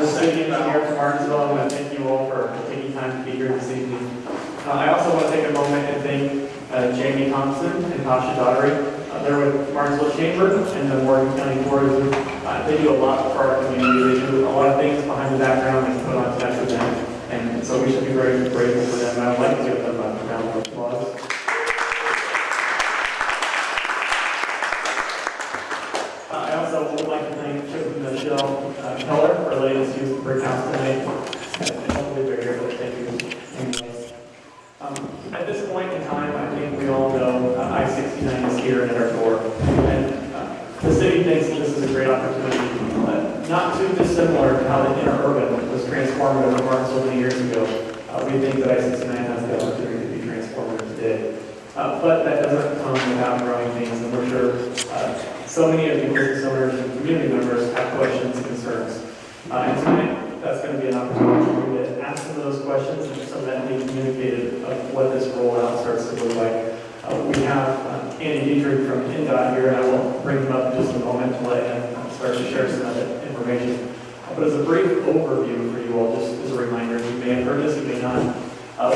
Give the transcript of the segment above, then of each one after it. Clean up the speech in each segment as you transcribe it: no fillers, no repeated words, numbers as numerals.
the city engineer from Martinsville. I want to thank you all for taking time to be here this evening. I also want to take a moment and thank Jamie Thompson and Tasha Daughtery. They're with Martinsville Chamber and the Morgan County Tourism. They do a lot for our community. They do a lot of things behind the background and put on touch with them. And so we should be very grateful for them. And I'd like to give them a round of applause. I also would like to thank Chip and Michelle Keller for letting us use the brick house tonight. And hopefully they're here, but thank you anyways. At this point in time, I think we all know I-69 is here and at our door. And the city thinks that this is a great opportunity. Not too dissimilar to how the interurban was transformative in Martinsville many years ago. We think that I-69 has the opportunity to be transformative today. But that doesn't come without growing things, and we're sure so many of you business owners and community members have questions and concerns. And tonight, that's going to be an opportunity for you to ask some of those questions and some of that being communicated of what this rollout starts to look like. We have Andy Dietrich from INDOT here, and I will bring him up in just a moment to let him start to share some of that information. But as a brief overview for you all, just as a reminder, you may have heard this, you may not,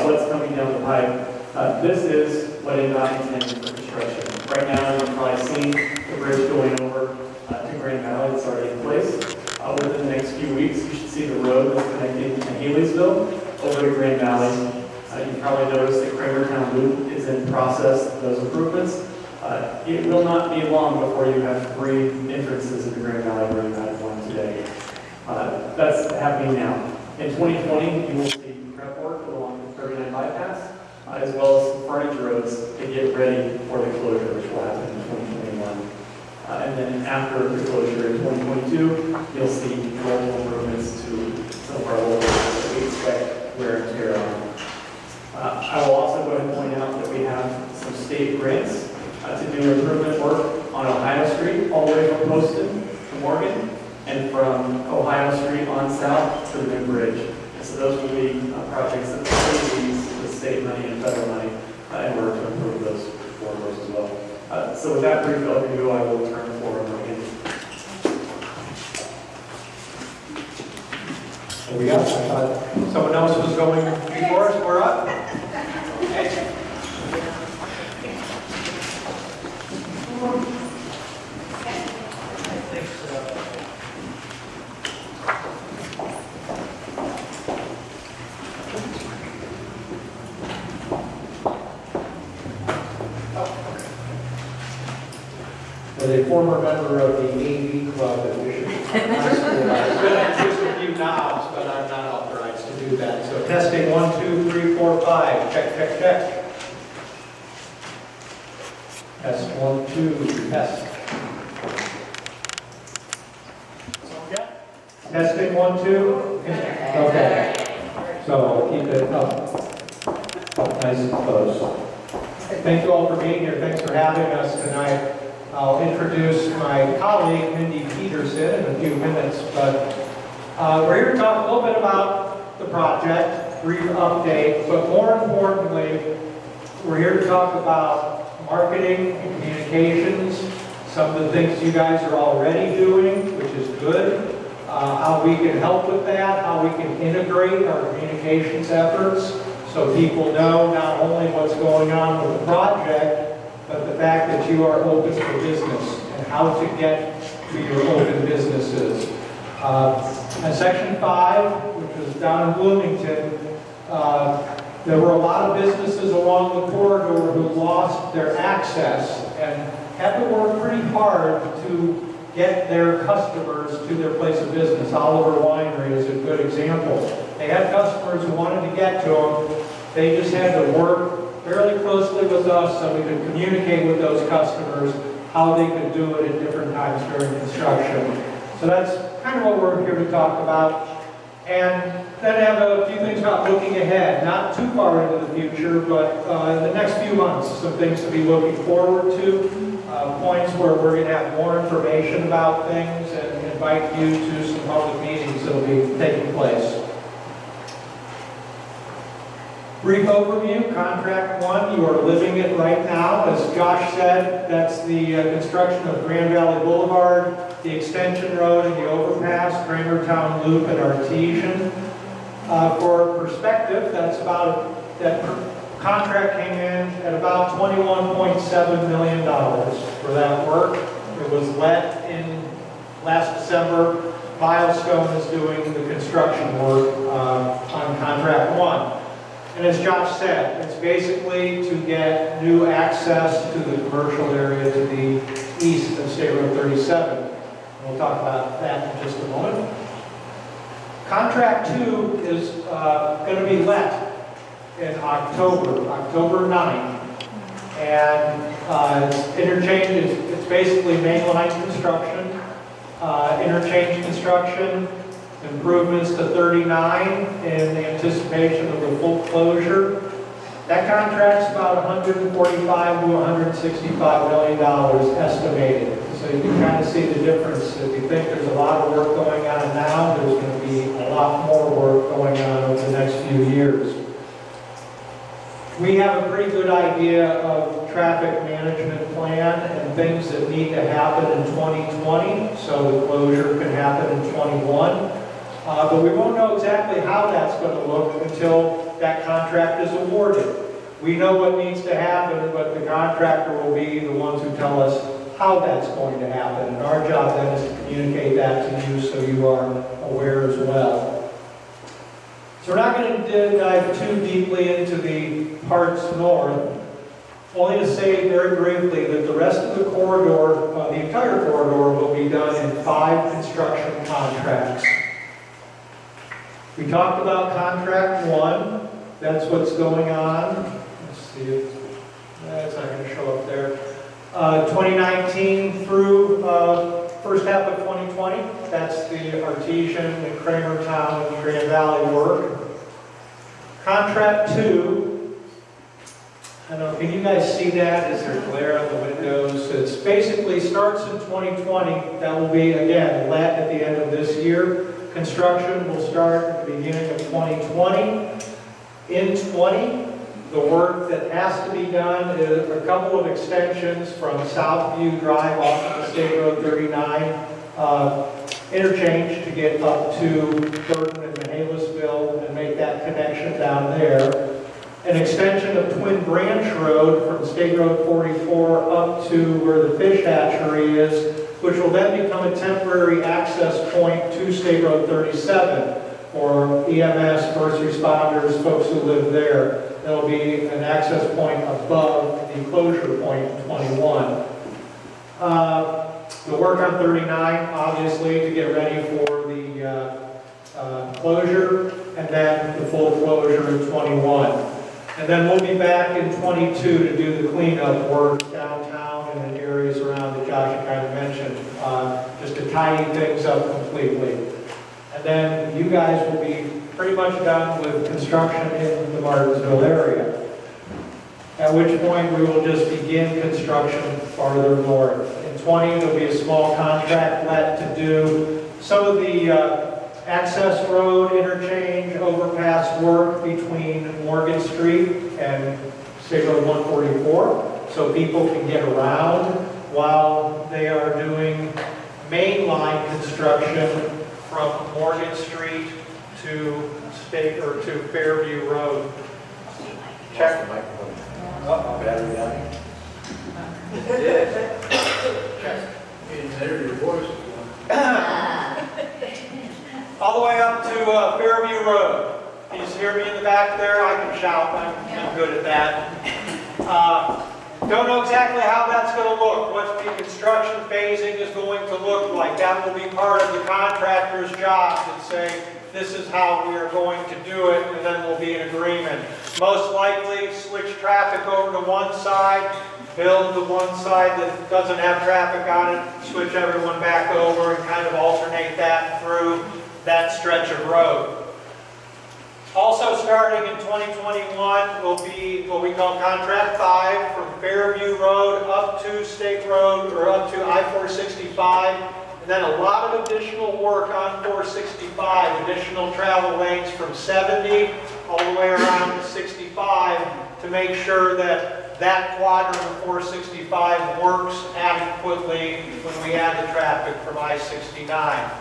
what's coming down the pipe. This is what INDOT intends for construction. Right now, you've probably seen the bridge going over to Grand Valley. It's already in place. Within the next few weeks, you should see the road that's connecting to Haley'sville over to Grand Valley. You probably noticed that Cramertown Loop is in process of those improvements. It will not be long before you have 3 entrances into Grand Valley where you have one today. That's happening now. In 2020, you will see prep work along the 39 bypass, as well as some frontage roads to get ready for the closure, which will happen in 2021. And then after the closure in 2022, you'll see multiple improvements to some of our local roads that we expect wear and tear on. I will also go ahead and point out that we have some state grants to do improvement work on Ohio Street, all the way from Poston to Morgan, and from Ohio Street on south to the new bridge. And so those will be projects that the city needs the state money and federal money in order to improve those corridors as well. So with that brief overview, I will turn the floor over to Andy. There we go. I thought someone else was going before us. We're up. As a former member of the AV club at Michigan High School, I've been at just a few knobs, but I'm not authorized to do that. So testing 1, 2, 3, 4, 5. Check, check, check. Test 1, 2. Test. Testing 1, 2. Okay. So keep it up nice and close. Thank you all for being here. Thanks for having us tonight. I'll introduce my colleague, Mindy Peterson, in a few minutes, but we're here to talk a little bit about the project, brief update, but more importantly, we're here to talk about marketing and communications, some of the things you guys are already doing, which is good, how we can help with that, how we can integrate our communications efforts so people know not only what's going on with the project, but the fact that you are open for business and how to get to your open businesses. In Section 5, which was down in Bloomington, there were a lot of businesses along the corridor who lost their access and had to work pretty hard to get their customers to their place of business. Oliver Winery is a good example. They had customers who wanted to get to them. They just had to work fairly closely with us so we could communicate with those customers how they could do it at different times during construction. So that's kind of what we're here to talk about. And then have a few things about looking ahead, not too far into the future, but in the next few months, some things to be looking forward to, points where we're going to have more information about things and invite you to some public meetings that will be taking place. Brief overview, Contract 1, you are living it right now. As Josh said, that's the construction of Grand Valley Boulevard the extension road and the overpass, Kramertown Loop and Artesian. For perspective, that contract came in at about $21.7 million for that work. It was let in last December. Milestone is doing the construction work on contract 1. And as Josh said, it's basically to get new access to the commercial area to the east of State Road 37. We'll talk about that in just a moment. Contract 2 is going to be let in October 9th. And it's interchange, it's basically mainline construction, interchange construction, improvements to 39 in anticipation of the full closure. That contract's about $145 to $165 million estimated. So you can kind of see the difference. If you think there's a lot of work going on now, there's going to be a lot more work going on over the next few years. We have a pretty good idea of traffic management plan and things that need to happen in 2020, so the closure can happen in 21. But we won't know exactly how that's going to look until that contract is awarded. We know what needs to happen, but the contractor will be the ones who tell us how that's going to happen. And our job then is to communicate that to you so you are aware as well. So we're not going to dive too deeply into the parts north, only to say very briefly that the rest of the corridor, the entire corridor, will be done in 5 construction contracts. We talked about contract 1. That's what's going on. Let's see if that's not going to show up there. 2019 through first half of 2020. That's the Artesian and Kramertown and Grand Valley work. Contract 2. I don't know, can you guys see that? Is there glare on the windows? It basically starts in 2020. That will be, again, let at the end of this year. Construction will start at the beginning of 2020. In 20, the work that has to be done is a couple of extensions from Southview Drive off of State Road 39 interchange to get up to Burton and Mahalasville and make that connection down there. An extension of Twin Branch Road from State Road 44 up to where the fish hatchery is, which will then become a temporary access point to State Road 37 for EMS, first responders, folks who live there. There'll be an access point above the closure point in 21. The work on 39, obviously, to get ready for the closure, and then the full closure in 21. And then we'll be back in 22 to do the cleanup work downtown and in areas around that Josh kind of mentioned, just to tidy things up completely. And then you guys will be pretty much done with construction in the Martinsville area. At which point we will just begin construction farther north. In 20, there'll be a small contract let to do some of the access road interchange overpass work between Morgan Street and State Road 144, so people can get around while they are doing mainline construction from Morgan Street to Fairview Road. Check the microphone. Battery down. Check. There your voice is All the way up to Fairview Road. Can you hear me in the back there? I can shout. I'm good at that. Don't know exactly how that's going to look, what the construction phasing is going to look like. That will be part of the contractor's job to say, this is how we are going to do it, and then we'll be in agreement. Most likely, switch traffic over to one side, build the one side that doesn't have traffic on it, switch everyone back over, and kind of alternate that through that stretch of road. Also starting in 2021 will be what we call Contract 5 from Fairview Road up to State Road or up to I-465. And then a lot of additional work on 465, additional travel lanes from 70 all the way around to 65 to make sure that that quadrant of 465 works adequately when we add the traffic from I-69.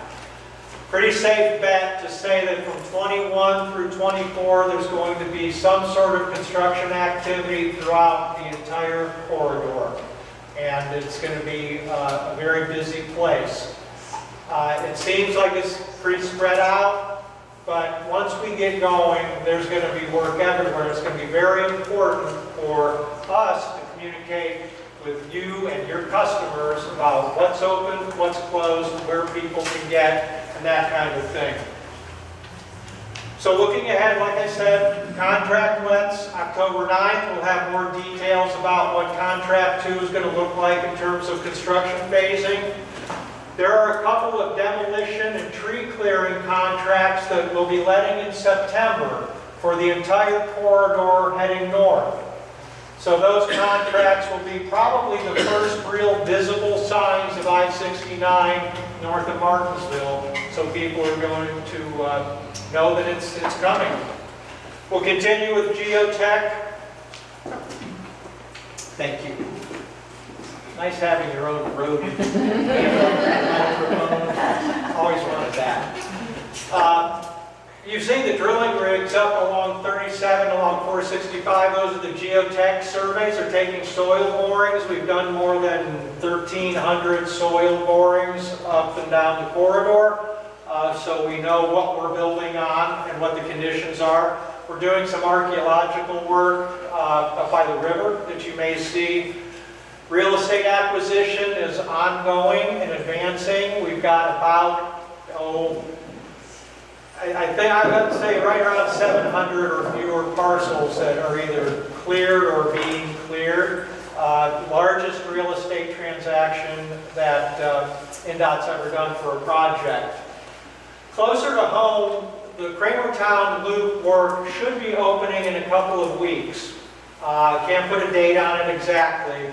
Pretty safe bet to say that from 21 through 24, there's going to be some sort of construction activity throughout the entire corridor. And it's going to be a very busy place. It seems like it's pretty spread out, but once we get going, there's going to be work everywhere. It's going to be very important for us to communicate with you and your customers about what's open, what's closed, where people can get, and that kind of thing. So looking ahead, like I said, contract lets October 9th. We'll have more details about what contract 2 is going to look like in terms of construction phasing. There are a couple of demolition and tree clearing contracts that we'll be letting in September for the entire corridor heading north. So those contracts will be probably the first real visible signs of I-69 north of Martinsville, so people are going to know that it's coming. We'll continue with geotech. Thank you. Nice having your own road microphone. Always wanted that. You've seen the drilling rigs up along 37, along 465. Those are the geotech surveys. They're taking soil borings. We've done more than 1,300 soil borings up and down the corridor. So we know what we're building on and what the conditions are. We're doing some archaeological work up by the river that you may see. Real estate acquisition is ongoing and advancing. We've got about, I think I would say right around 700 or fewer parcels that are either cleared or being cleared. Largest real estate transaction that INDOT's ever done for a project. Closer to home, the Kramertown Loop work should be opening in a couple of weeks. Can't put a date on it exactly,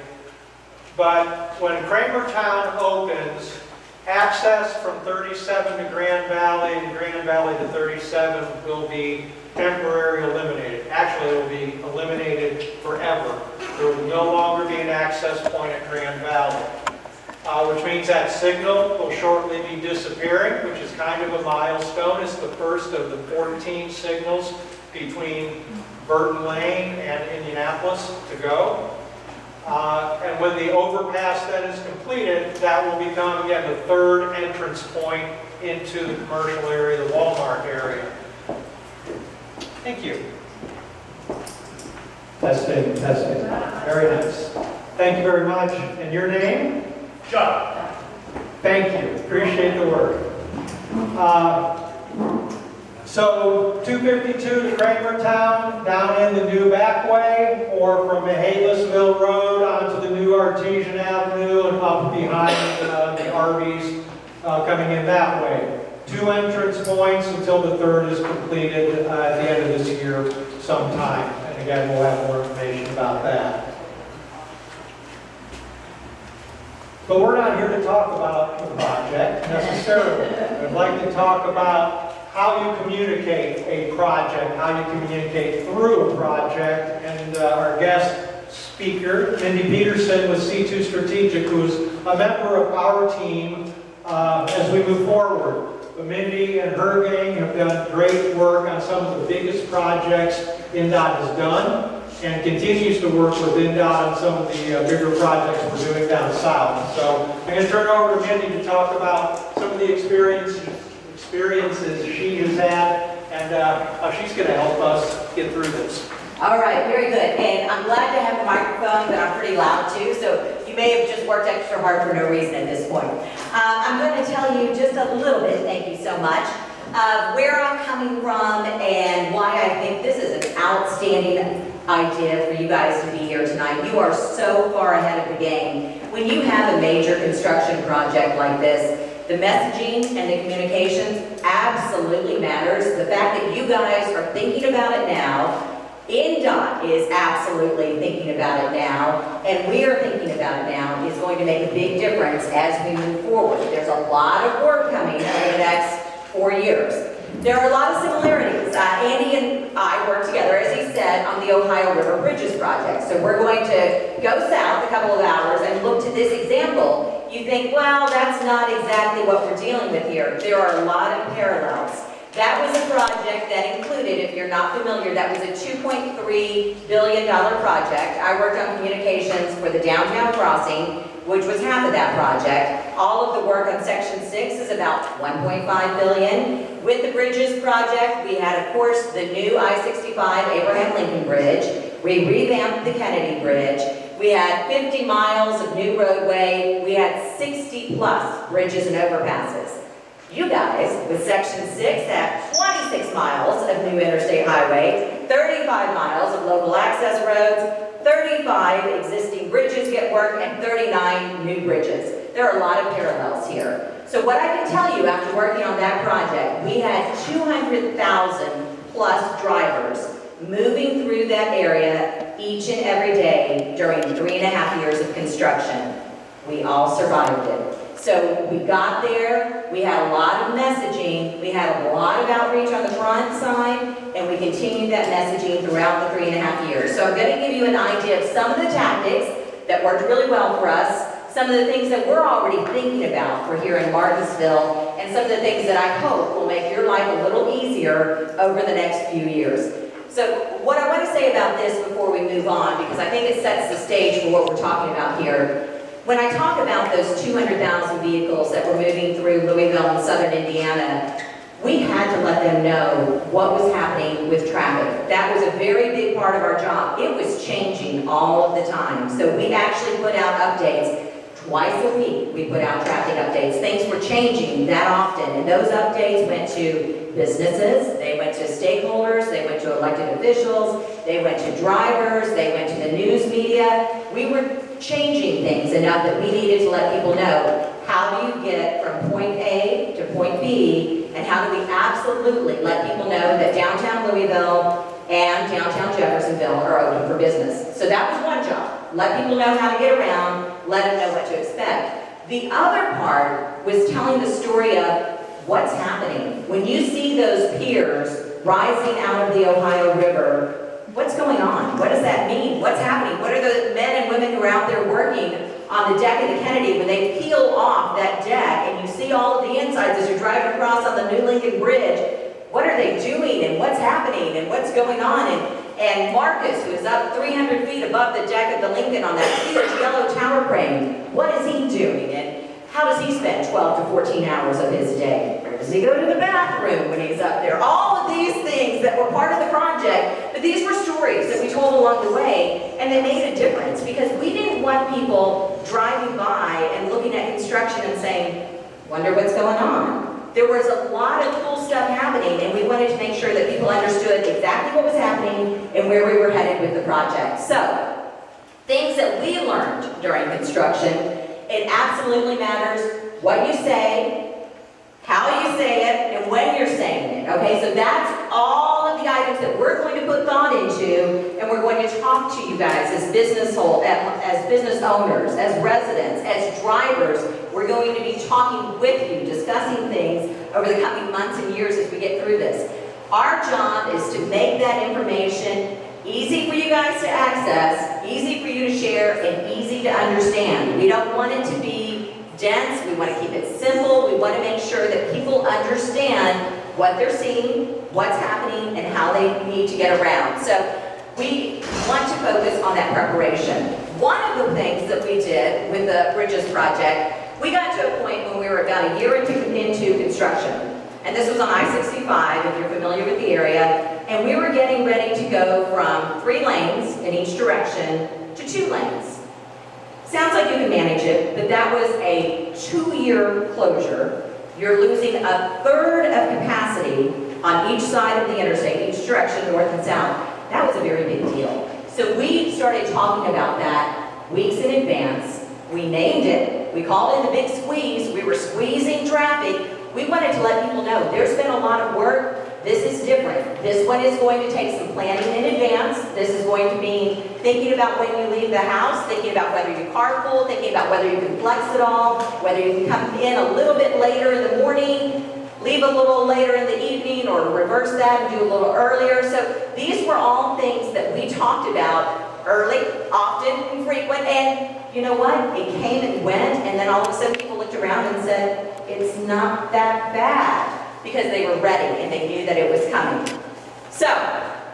but when Kramertown opens, access from 37 to Grand Valley and Grand Valley to 37 will be temporarily eliminated. Actually, it will be eliminated forever. There will no longer be an access point at Grand Valley, which means that signal will shortly be disappearing, which is kind of a milestone. It's the first of the 14 signals between Burton Lane and Indianapolis to go. And when the overpass then is completed, that will become, again, the third entrance point into the commercial area, the Walmart area. Thank you. Testing, testing. Very nice. Thank you very much. And your name? John. Thank you. Appreciate the work. So 252 to Kramertown, down in the new back way, or from Mahalasville Road onto the new Artesian Avenue and up behind the Arby's coming in that way. 2 entrance points until the third is completed at the end of this year sometime. And again, we'll have more information about that. But we're not here to talk about the project necessarily. I'd like to talk about how you communicate a project, how you communicate through a project, and our guest speaker, Mindy Peterson with C2 Strategic, who's a member of our team as we move forward. But Mindy and her gang have done great work on some of the biggest projects INDOT has done, and continues to work with INDOT on some of the bigger projects we're doing down south. So I'm going to turn it over to Mindy to talk about some of the experiences she has had, and how she's going to help us get through this. All right, very good. And I'm glad to have the microphone, but I'm pretty loud too, so you may have just worked extra hard for no reason at this point. I'm going to tell you just a little bit, thank you so much, of where I'm coming from and why I think this is an outstanding idea for you guys to be here tonight. You are so far ahead of the game. When you have a major construction project like this, the messaging and the communications absolutely matters. The fact that you guys are thinking about it now, INDOT is absolutely thinking about it now, and we are thinking about it now, is going to make a big difference as we move forward. There's a lot of work coming over the next 4 years. There are a lot of similarities. Andy and I work together, as he said, on the Ohio River Bridges project. So we're going to go south a couple of hours and look to this example. You think, well, that's not exactly what we're dealing with here. There are a lot of parallels. That was a project that included, if you're not familiar, that was a $2.3 billion project. I worked on communications for the downtown crossing, which was half of that project. All of the work on Section 6 is about $1.5 billion. With the bridges project, we had, of course, the new I-65 Abraham Lincoln Bridge. We revamped the Kennedy Bridge. We had 50 miles of new roadway. We had 60 plus bridges and overpasses. You guys, with Section 6, have 26 miles of new interstate highway, 35 miles of local access roads, 35 existing bridges get work, and 39 new bridges. There are a lot of parallels here. So what I can tell you after working on that project, we had 200,000 plus drivers moving through that area each and every day during 3.5 years of construction. We all survived it. So we got there, we had a lot of messaging, we had a lot of outreach on the front side, and we continued that messaging throughout the 3.5 years. So I'm going to give you an idea of some of the tactics that worked really well for us, some of the things that we're already thinking about for here in Martinsville, and some of the things that I hope will make your life a little easier over the next few years. So what I want to say about this before we move on, because I think it sets the stage for what we're talking about here. When I talk about those 200,000 vehicles that were moving through Louisville and southern Indiana, we had to let them know what was happening with traffic. That was a very big part of our job. It was changing all of the time. So we actually put out updates. Twice a week, we put out traffic updates. Things were changing that often, and those updates went to businesses, they went to stakeholders, they went to elected officials, they went to drivers, they went to the news media. We were changing things enough that we needed to let people know, how do you get from point A to point B, and how do we absolutely let people know that downtown Louisville and downtown Jeffersonville are open for business. So that was one job. Let people know how to get around, let them know what to expect. The other part was telling the story of what's happening. When you see those piers rising out of the Ohio River, what's going on? What does that mean? What's happening? What are the men and women who are out there working on the deck of the Kennedy when they peel off that deck and you see all of the insides as you're driving across on the new Lincoln Bridge? What are they doing and what's happening and what's going on? And Marcus, who is up 300 feet above the deck of the Lincoln on that huge yellow tower crane, what is he doing? And how does he spend 12 to 14 hours of his day? Where does he go to the bathroom when he's up there? All of these things that were part of the project, but these were stories that we told along the way, and they made a difference because we didn't want people driving by and looking at construction and saying, wonder what's going on. There was a lot of cool stuff happening, and we wanted to make sure that people understood exactly what was happening and where we were headed with the project. So, things that we learned during construction, it absolutely matters what you say, how you say it, and when you're saying it. Okay, so that's all of the items that we're going to put thought into, and we're going to talk to you guys as business owners, as residents, as drivers. We're going to be talking with you, discussing things over the coming months and years as we get through this. Our job is to make that information easy for you guys to access, easy for you to share, and easy to understand. We don't want it to be dense. We want to keep it simple. We want to make sure that people understand what they're seeing, what's happening, and how they need to get around. So we want to focus on that preparation. One of the things that we did with the Bridges project, we got to a point when we were about a year into construction. And this was on I-65, if you're familiar with the area. And we were getting ready to go from 3 lanes in each direction to 2 lanes. Sounds like you can manage it, but that was a 2-year closure. You're losing a third of capacity on each side of the interstate, each direction, north and south. That was a very big deal. So we started talking about that weeks in advance. We named it. We called it the big squeeze. We were squeezing traffic. We wanted to let people know there's been a lot of work. This is different. This one is going to take some planning in advance. This is going to be thinking about when you leave the house, thinking about whether you carpool, thinking about whether you can flex it all, whether you can come in a little bit later in the morning. leave a little later in the evening or reverse that and do a little earlier. So these were all things that we talked about early, often, and frequent, and you know what? It came and went, and then all of a sudden people looked around and said, it's not that bad, because they were ready and they knew that it was coming. So,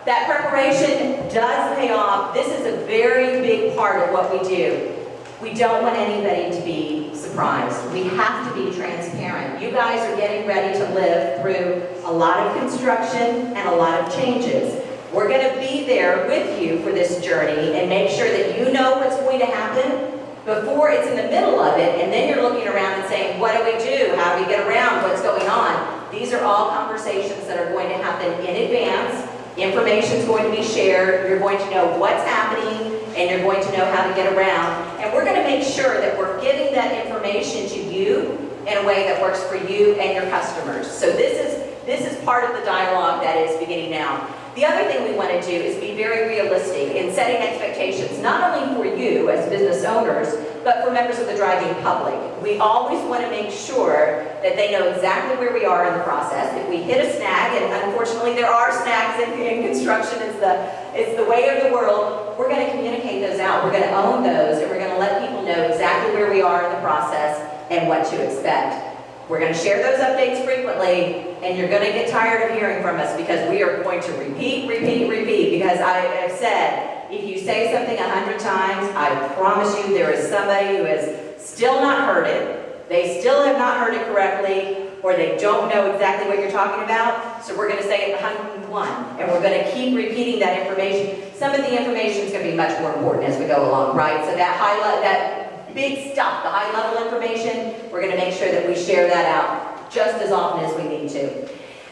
that preparation does pay off. This is a very big part of what we do. We don't want anybody to be surprised. We have to be transparent. You guys are getting ready to live through a lot of construction and a lot of changes. We're going to be there with you for this journey and make sure that you know what's going to happen before it's in the middle of it, and then you're looking around and saying, what do we do? How do we get around? What's going on? These are all conversations that are going to happen in advance. Information's going to be shared. You're going to know what's happening, and you're going to know how to get around. And we're going to make sure that we're giving that information to you in a way that works for you and your customers. So this is part of the dialogue that is beginning now. The other thing we want to do is be very realistic in setting expectations, not only for you as business owners, but for members of the driving public. We always want to make sure that they know exactly where we are in the process. If we hit a snag, and unfortunately there are snags in construction, it's the way of the world, we're going to communicate those out. We're going to own those, and we're going to let people know exactly where we are in the process and what to expect. We're going to share those updates frequently, and you're going to get tired of hearing from us because we are going to repeat, because I have said, if you say something 100 times, I promise you there is somebody who has still not heard it, they still have not heard it correctly, or they don't know exactly what you're talking about, so we're going to say it 101, and we're going to keep repeating that information. Some of the information is going to be much more important as we go along, right? So that big stuff, the high-level information, we're going to make sure that we share that out just as often as we need to.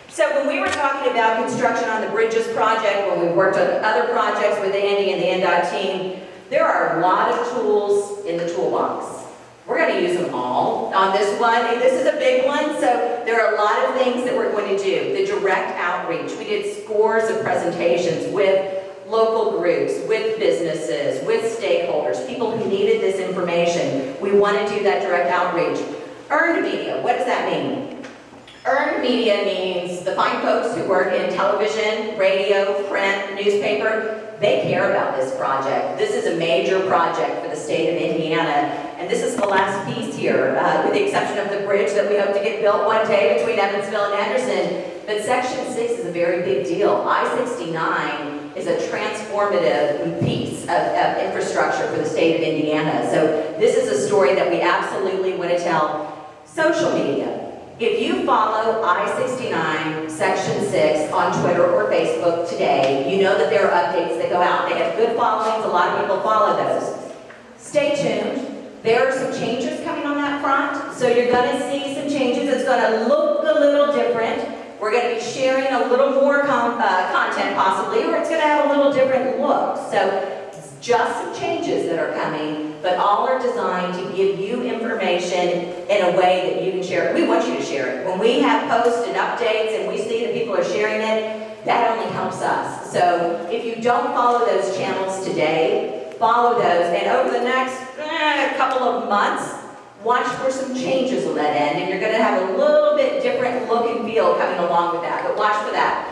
So when we were talking about construction on the Bridges project, when we worked on other projects with Andy and the INDOT team, there are a lot of tools in the toolbox. We're going to use them all on this one. This is a big one, so there are a lot of things that we're going to do. The direct outreach. We did scores of presentations with local groups, with businesses, with stakeholders, people who needed this information. We want to do that direct outreach. Earned media, what does that mean? Earned media means the fine folks who work in television, radio, print, newspaper, they care about this project. This is a major project for the state of Indiana, and this is the last piece here, with the exception of the bridge that we hope to get built one day between Evansville and Anderson. But Section 6 is a very big deal. I-69 is a transformative piece of infrastructure for the state of Indiana. So this is a story that we absolutely want to tell. Social media. If you follow I-69 Section 6 on Twitter or Facebook today, you know that there are updates that go out. They have good followings. A lot of people follow those. Stay tuned. There are some changes coming on that front. So you're going to see some changes. It's going to look a little different. We're going to be sharing a little more content possibly, or it's going to have a little different look. So it's just some changes that are coming, but all are designed to give you information in a way that you can share it. We want you to share it. When we have posts and updates and we see that people are sharing it, that only helps us. So if you don't follow those channels today, follow those, and over the next couple of months, watch for some changes on that end, and you're going to have a little bit different look and feel coming along with that, but watch for that.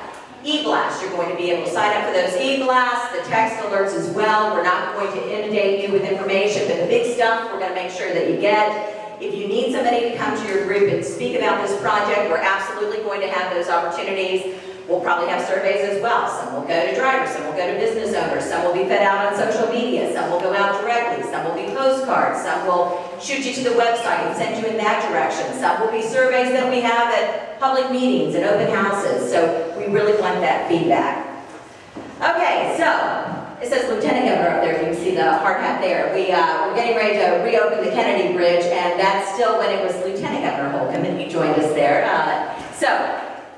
E-blasts, you're going to be able to sign up for those e-blasts, the text alerts as well. We're not going to inundate you with information, but the big stuff we're going to make sure that you get. If you need somebody to come to your group and speak about this project, we're absolutely going to have those opportunities. We'll probably have surveys as well. Some will go to drivers, some will go to business owners, some will be fed out on social media, some will go out directly, some will be postcards, some will shoot you to the website and send you in that direction. Some will be surveys that we have at public meetings and open houses. So we really want that feedback. Okay, so it says Lieutenant Governor up there, if you can see the hard hat there. We're getting ready to reopen the Kennedy Bridge, and that's still when it was Lieutenant Governor Holcomb, and he joined us there.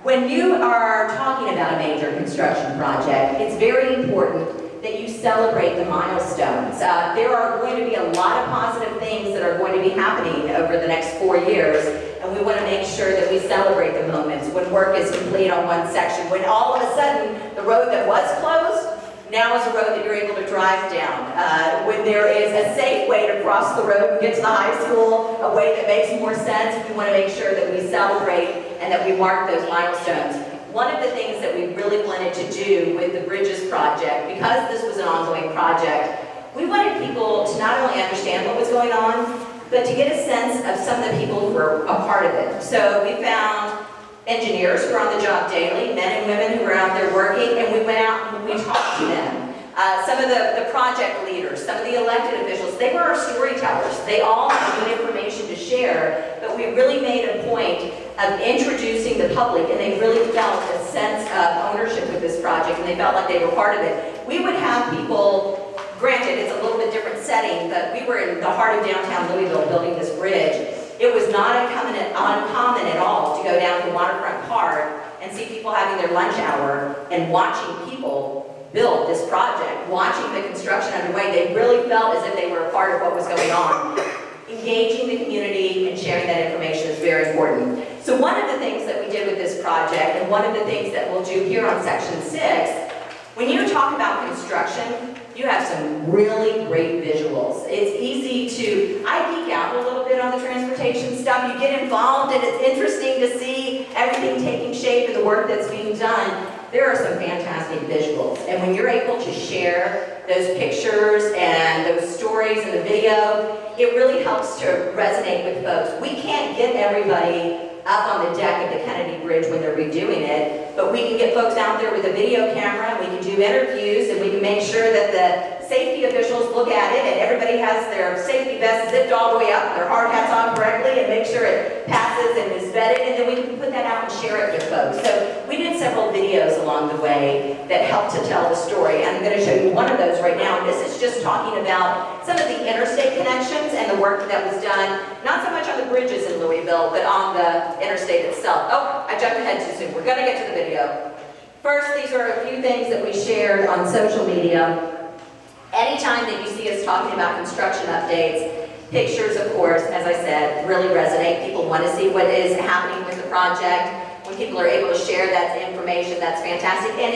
When you are talking about a major construction project, it's very important that you celebrate the milestones. There are going to be a lot of positive things that are going to be happening over the next 4 years, and we want to make sure that we celebrate the moments when work is complete on one section, when all of a sudden the road that was closed now is a road that you're able to drive down, when there is a safe way to cross the road and get to the high school, a way that makes more sense. We want to make sure that we celebrate and that we mark those milestones. One of the things that we really wanted to do with the Bridges project, because this was an ongoing project, we wanted people to not only understand what was going on, but to get a sense of some of the people who were a part of it. So we found engineers who were on the job daily, men and women who were out there working, and we went out and we talked to them. Some of the project leaders, some of the elected officials, they were our storytellers. They all had good information to share, but we really made a point of introducing the public, and they really felt a sense of ownership with this project, and they felt like they were part of it. We would have people, granted, it's a little bit different setting, but we were in the heart of downtown Louisville building this bridge. It was not uncommon at all to go down to Waterfront Park and see people having their lunch hour and watching people build this project, watching the construction underway. They really felt as if they were a part of what was going on. Engaging the community and sharing that information is very important. So one of the things that we did with this project, and one of the things that we'll do here on Section 6, when you talk about construction, you have some really great visuals. It's easy to, I geek out a little bit on the transportation stuff. You get involved and it's interesting to see everything taking shape and the work that's being done. There are some fantastic visuals. And when you're able to share those pictures and those stories and the video, it really helps to resonate with folks. We can't get everybody up on the deck of the Kennedy Bridge when they're redoing it, but we can get folks out there with a video camera, we can do interviews, and we can make sure that the safety officials look at it and everybody has their safety vests zipped all the way up, their hard hats on correctly, and make sure it passes and is vetted, and then we can put that out and share it with folks. So we did several videos along the way that helped to tell the story, and I'm going to show you one of those right now. This is just talking about some of the interstate connections and the work that was done, not so much on the bridges in Louisville, but on the interstate itself. Oh, I jumped ahead too soon. We're going to get to the video. First, these are a few things that we shared on social media. Anytime that you see us talking about construction updates, pictures, of course, as I said, really resonate. People want to see what is happening with the project. When people are able to share that information, that's fantastic. And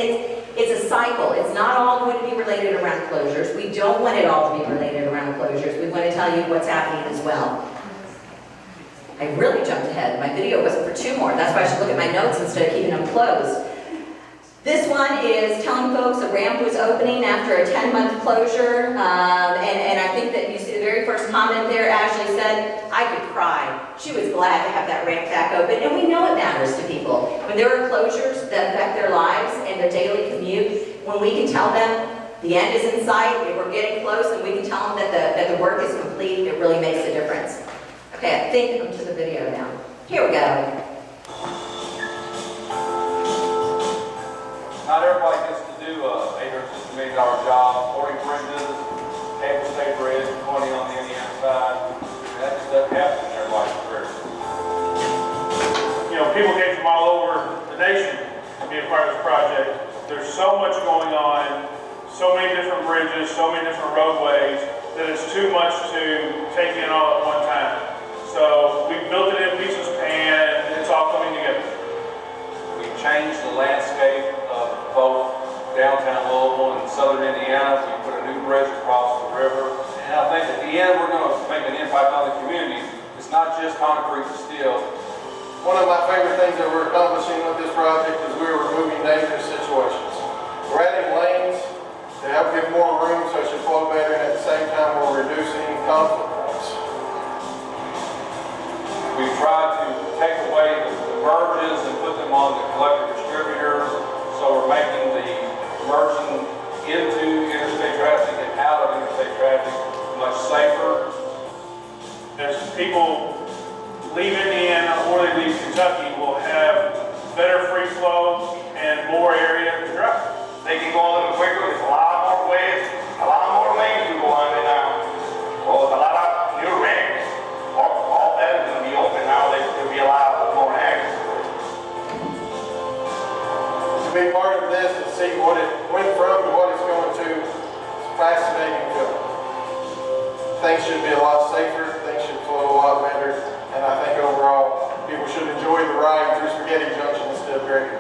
it's a cycle. It's not all going to be related around closures. We don't want it all to be related around closures. We want to tell you what's happening as well. I really jumped ahead. My video wasn't for two more. That's why I should look at my notes instead of keeping them closed. This one is telling folks a ramp was opening after a 10-month closure. And I think that you see the very first comment there, Ashley said, I could cry. She was glad to have that ramp back open. And we know it matters to people. When there are closures that affect their lives and their daily commute, when we can tell them the end is in sight, and we're getting close, and we can tell them that the work is complete, it really makes a difference. Okay, I think I'm to the video now. Here we go. Not everybody gets to do a $860 million job, 40 bridges, cable stay bridge, 20 on the Indiana side. That just doesn't happen in everybody's career. You know, people came from all over the nation to be a part of this project. There's so much going on, so many different bridges, so many different roadways, that it's too much to take in all at one time. So we built it in pieces and it's all coming together. We changed the landscape of both downtown Louisville and southern Indiana. We put a new bridge across the river. And I think at the end we're going to make an impact on the community. It's not just concrete and steel. One of my favorite things that we're accomplishing with this project is we're removing dangerous situations. We're adding lanes to help give more room so it should flow better, and at the same time we're reducing conflict points. We've tried to take away the merges and put them on the collector distributors. So we're making the merging into interstate traffic and out of interstate traffic much safer. As people leave Indiana or they leave Kentucky, will have better free flow and more area to drive. They can go a little quicker. There's a lot more ways, a lot more lanes to go on there now. Well, with a lot of new ramps, all that is going to be open now. They can be allowed more access. To be part of this and see what it went from to what it's going to is fascinating to me. Things should be a lot safer, things should flow a lot better, and I think overall people should enjoy the ride through Spaghetti Junction instead of Gregory.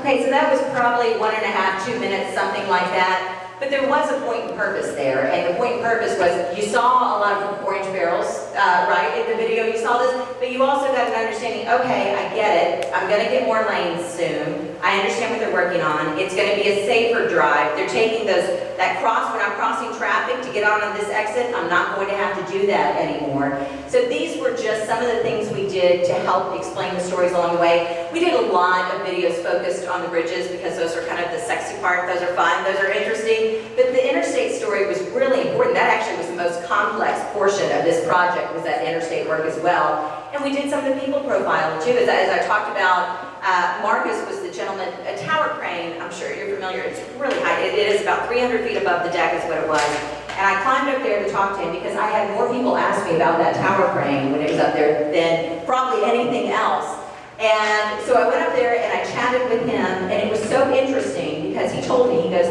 Okay, so that was probably 1.5, 2 minutes, something like that. but there was a point and purpose there, and the point and purpose was you saw a lot of orange barrels, right, in the video, you saw this, but you also got an understanding, okay, I get it, I'm gonna get more lanes soon, I understand what they're working on, it's gonna be a safer drive, they're taking that cross, when I'm crossing traffic to get on this exit, I'm not going to have to do that anymore. So these were just some of the things we did to help explain the stories along the way. We did a lot of videos focused on the bridges because those are kind of the sexy part, those are fun, those are interesting. But the interstate story was really important. That actually was the most complex portion of this project, was that interstate work as well. And we did some of the people profiling too. As I talked about, Marcus was the gentleman, a tower crane, I'm sure you're familiar, it's really high. It is about 300 feet above the deck is what it was. And I climbed up there to talk to him because I had more people ask me about that tower crane when it was up there than probably anything else. And so I went up there and I chatted with him, and it was so interesting because he told me, he goes,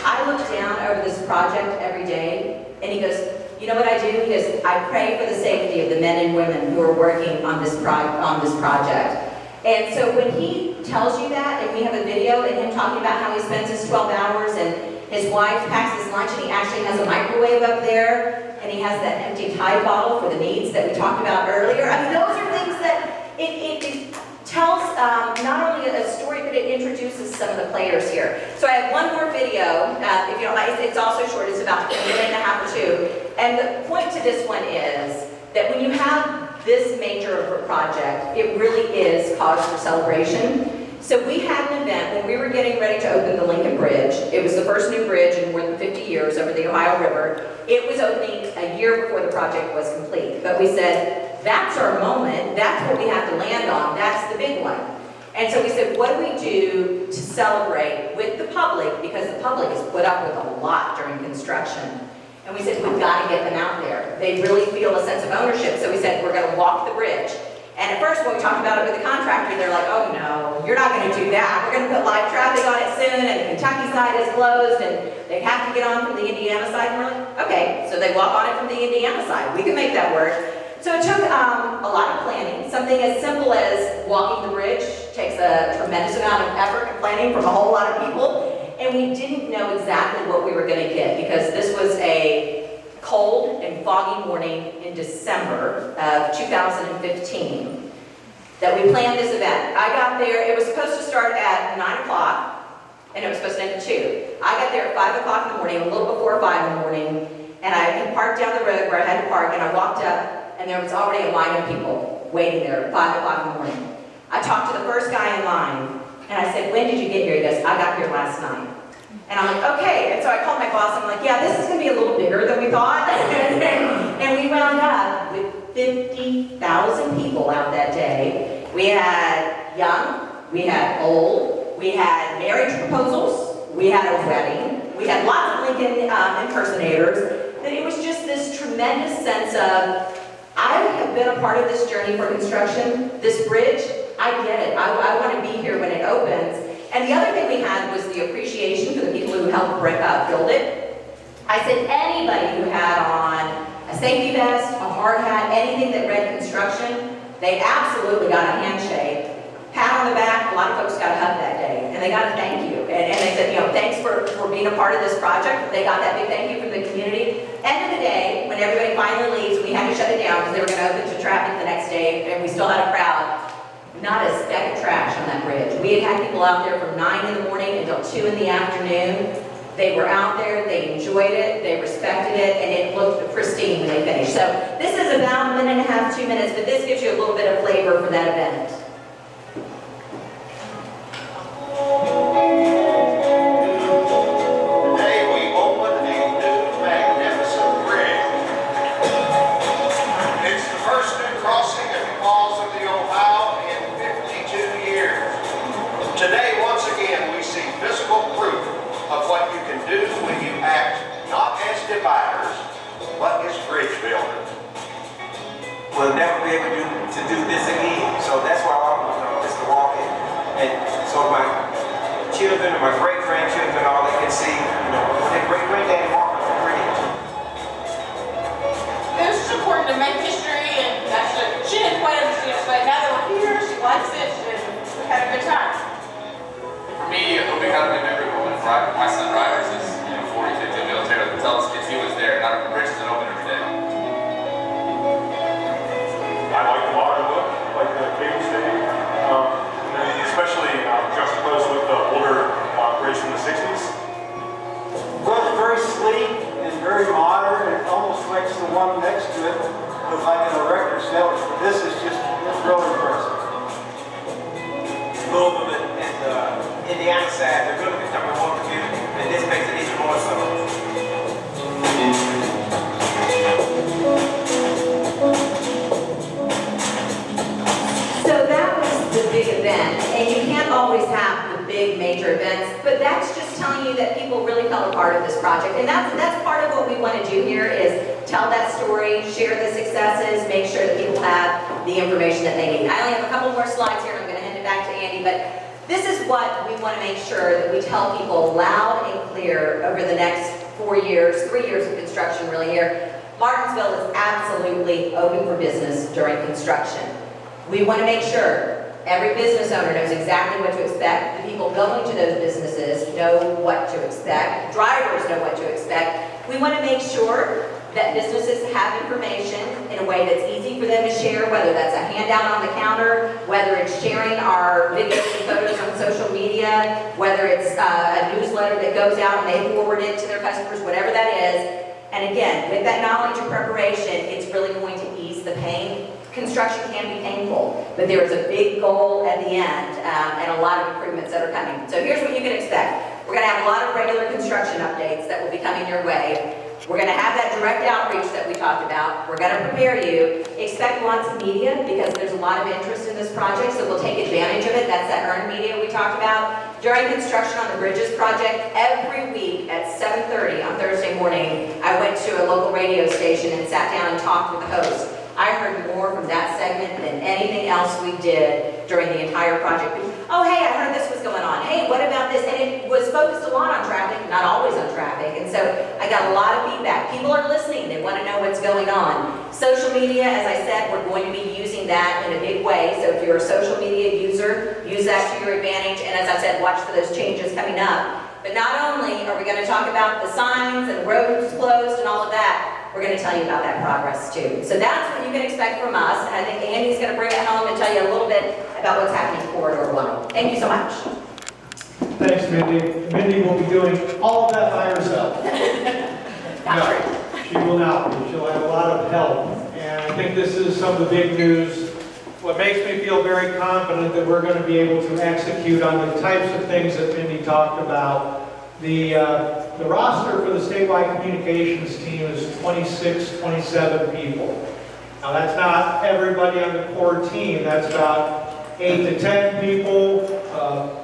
I look down over this project every day, and he goes, you know what I do? He goes, I pray for the safety of the men and women who are working on this project. And so when he tells you that, and we have a video and him talking about how he spends his 12 hours and his wife packs his lunch, and he actually has a microwave up there, and he has that empty Tide bottle for the needs that we talked about earlier. I mean, those are things that it tells not only a story, but it introduces some of the players here. So I have one more video, if you don't mind. It's also short, it's about a minute and a half or two. And the point to this one is that when you have this major of a project, it really is cause for celebration. So we had an event when we were getting ready to open the Lincoln Bridge. It was the first new bridge in more than 50 years over the Ohio River. It was opening a year before the project was complete. But we said, that's our moment, that's what we have to land on, that's the big one. And so we said, what do we do to celebrate with the public, because the public is put up with a lot during construction. And we said, we've got to get them out there. They really feel a sense of ownership. So we said, we're going to walk the bridge. And at first, when we talked about it with the contractor, they're like, oh no, you're not going to do that. We're going to put live traffic on it soon, and the Kentucky side is closed, and they have to get on from the Indiana side. And we're like, okay, so they walk on it from the Indiana side. We can make that work. So it took a lot of planning. Something as simple as walking the bridge takes a tremendous amount of effort and planning from a whole lot of people. And we didn't know exactly what we were going to get, because this was a cold and foggy morning in December of 2015 that we planned this event. I got there, it was supposed to start at 9 o'clock, and it was supposed to end at 2. I got there at 5 o'clock in the morning, a little before 5 in the morning, and I had parked down the road where I had to park, and I walked up, and there was already a line of people waiting there at 5 o'clock in the morning. I talked to the first guy in line, and I said, when did you get here? He goes, I got here last night. And I'm like, okay. And so I called my boss, and I'm like, yeah, this is going to be a little bigger than we thought. And we wound up with 50,000 people out that day. We had young, we had old, we had marriage proposals, we had a wedding, we had lots of Lincoln impersonators. And it was just this tremendous sense of, I have been a part of this journey for construction. This bridge, I get it. I want to be here when it opens. And the other thing we had was the appreciation for the people who helped build it. I said anybody who had on a safety vest, a hard hat, anything that read construction, they absolutely got a handshake, pat on the back. A lot of folks got a hug that day, and they got a thank you. And they said, thanks for being a part of this project. They got that big thank you from the community. End of the day, when everybody finally leaves, we had to shut it down because they were going to open to traffic the next day, and we still had a crowd. Not a speck of trash on that bridge. We had people out there from 9 in the morning until 2 in the afternoon. They were out there, they enjoyed it, they respected it, and it looked pristine when they finished. So this is about a minute and a half, 2 minutes, but this gives you a little bit of flavor for that event. Today we open a new magnificent bridge. It's the first new crossing at the Falls of the Ohio in 52 years. Today, once again, we see physical proof of what you can do when you act not as dividers, but as bridge builders. We'll never be able to do this again. So that's why I want just to walk in. And so my children and my great-grandchildren, all they can see, their great-granddaddy walked on the bridge. It was just important to make history, and she didn't quite understand it, but now that we're here, she likes it, and we had a good time. For me, it'll be kind of memorable. My son Ryder's is 42 side. They're going to become one community, and this makes it even more so. So that was the big event, and you can't always have the big major events, but that's just telling you that people really felt a part of this project. And that's part of what we want to do here is tell that story, share the successes, make sure that people have the information that they need. I only have a couple more slides here, and I'm going to hand it back to Andy, but this is what we want to make sure that we tell people loud and clear over the next 4 years, 3 years of construction really here. Martinsville is absolutely open for business during construction. We want to make sure every business owner knows exactly what to expect. The people going to those businesses know what to expect. Drivers know what to expect. We want to make sure that businesses have information in a way that's easy for them to share, whether that's a handout on the counter, whether it's sharing our videos and photos on social media, whether it's a newsletter that goes out and they forward it to their customers, whatever that is. And again, with that knowledge and preparation, it's really going to ease the pain. Construction can be painful, but there is a big goal at the end and a lot of improvements that are coming. So here's what you can expect. We're going to have a lot of regular construction updates that will be coming your way. We're going to have that direct outreach that we talked about. We're going to prepare you. Expect lots of media because there's a lot of interest in this project, so we'll take advantage of it. That's that earned media we talked about. During construction on the Bridges project, every week at 7:30 on Thursday morning, I went to a local radio station and sat down and talked with the host. I heard more from that segment than anything else we did during the entire project. Oh, hey, I heard this was going on. Hey, what about this? And it was focused a lot on traffic, not always on traffic. And so I got a lot of feedback. People are listening. They want to know what's going on. Social media, as I said, we're going to be using that in a big way. So if you're a social media user, use that to your advantage. And as I said, watch for those changes coming up. But not only are we going to talk about the signs and the roads closed and all of that, we're going to tell you about that progress too. So that's what you can expect from us. And I think Andy's going to bring it home and tell you a little bit about what's happening in Corridor 1. Thank you so much. Thanks, Mindy. Mindy will be doing all of that by herself. Not true. She will not be. She'll have a lot of help. And I think this is some of the big news. What makes me feel very confident that we're going to be able to execute on the types of things that Mindy talked about. The roster for the statewide communications team is 26, 27 people. Now that's not everybody on the core team. That's about 8 to 10 people,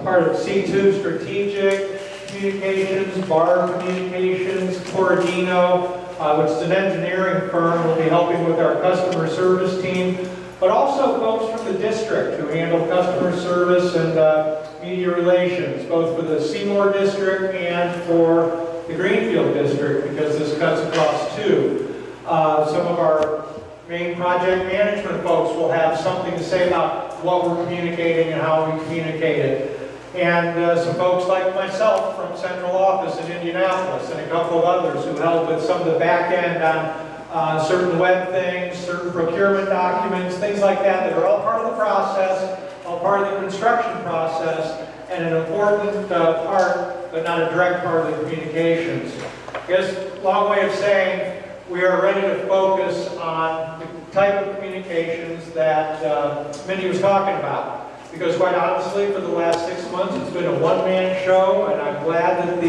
part of C2 Strategic Communications, Bar Communications, Corradino, which is an engineering firm, will be helping with our customer service team, but also folks from the district who handle customer service and media relations, both for the Seymour district and for the Greenfield district, because this cuts across two. Some of our main project management folks will have something to say about what we're communicating and how we communicate it. And some folks like myself from central office in Indianapolis and a couple of others who help with some of the back end on certain web things, certain procurement documents, things like that are all part of the process, all part of the construction process, and an important part, but not a direct part of the communications. I guess, long way of saying, we are ready to focus on the type of communications that Mindy was talking about. Because quite honestly, for the last 6 months, it's been a one-man show, and I'm glad that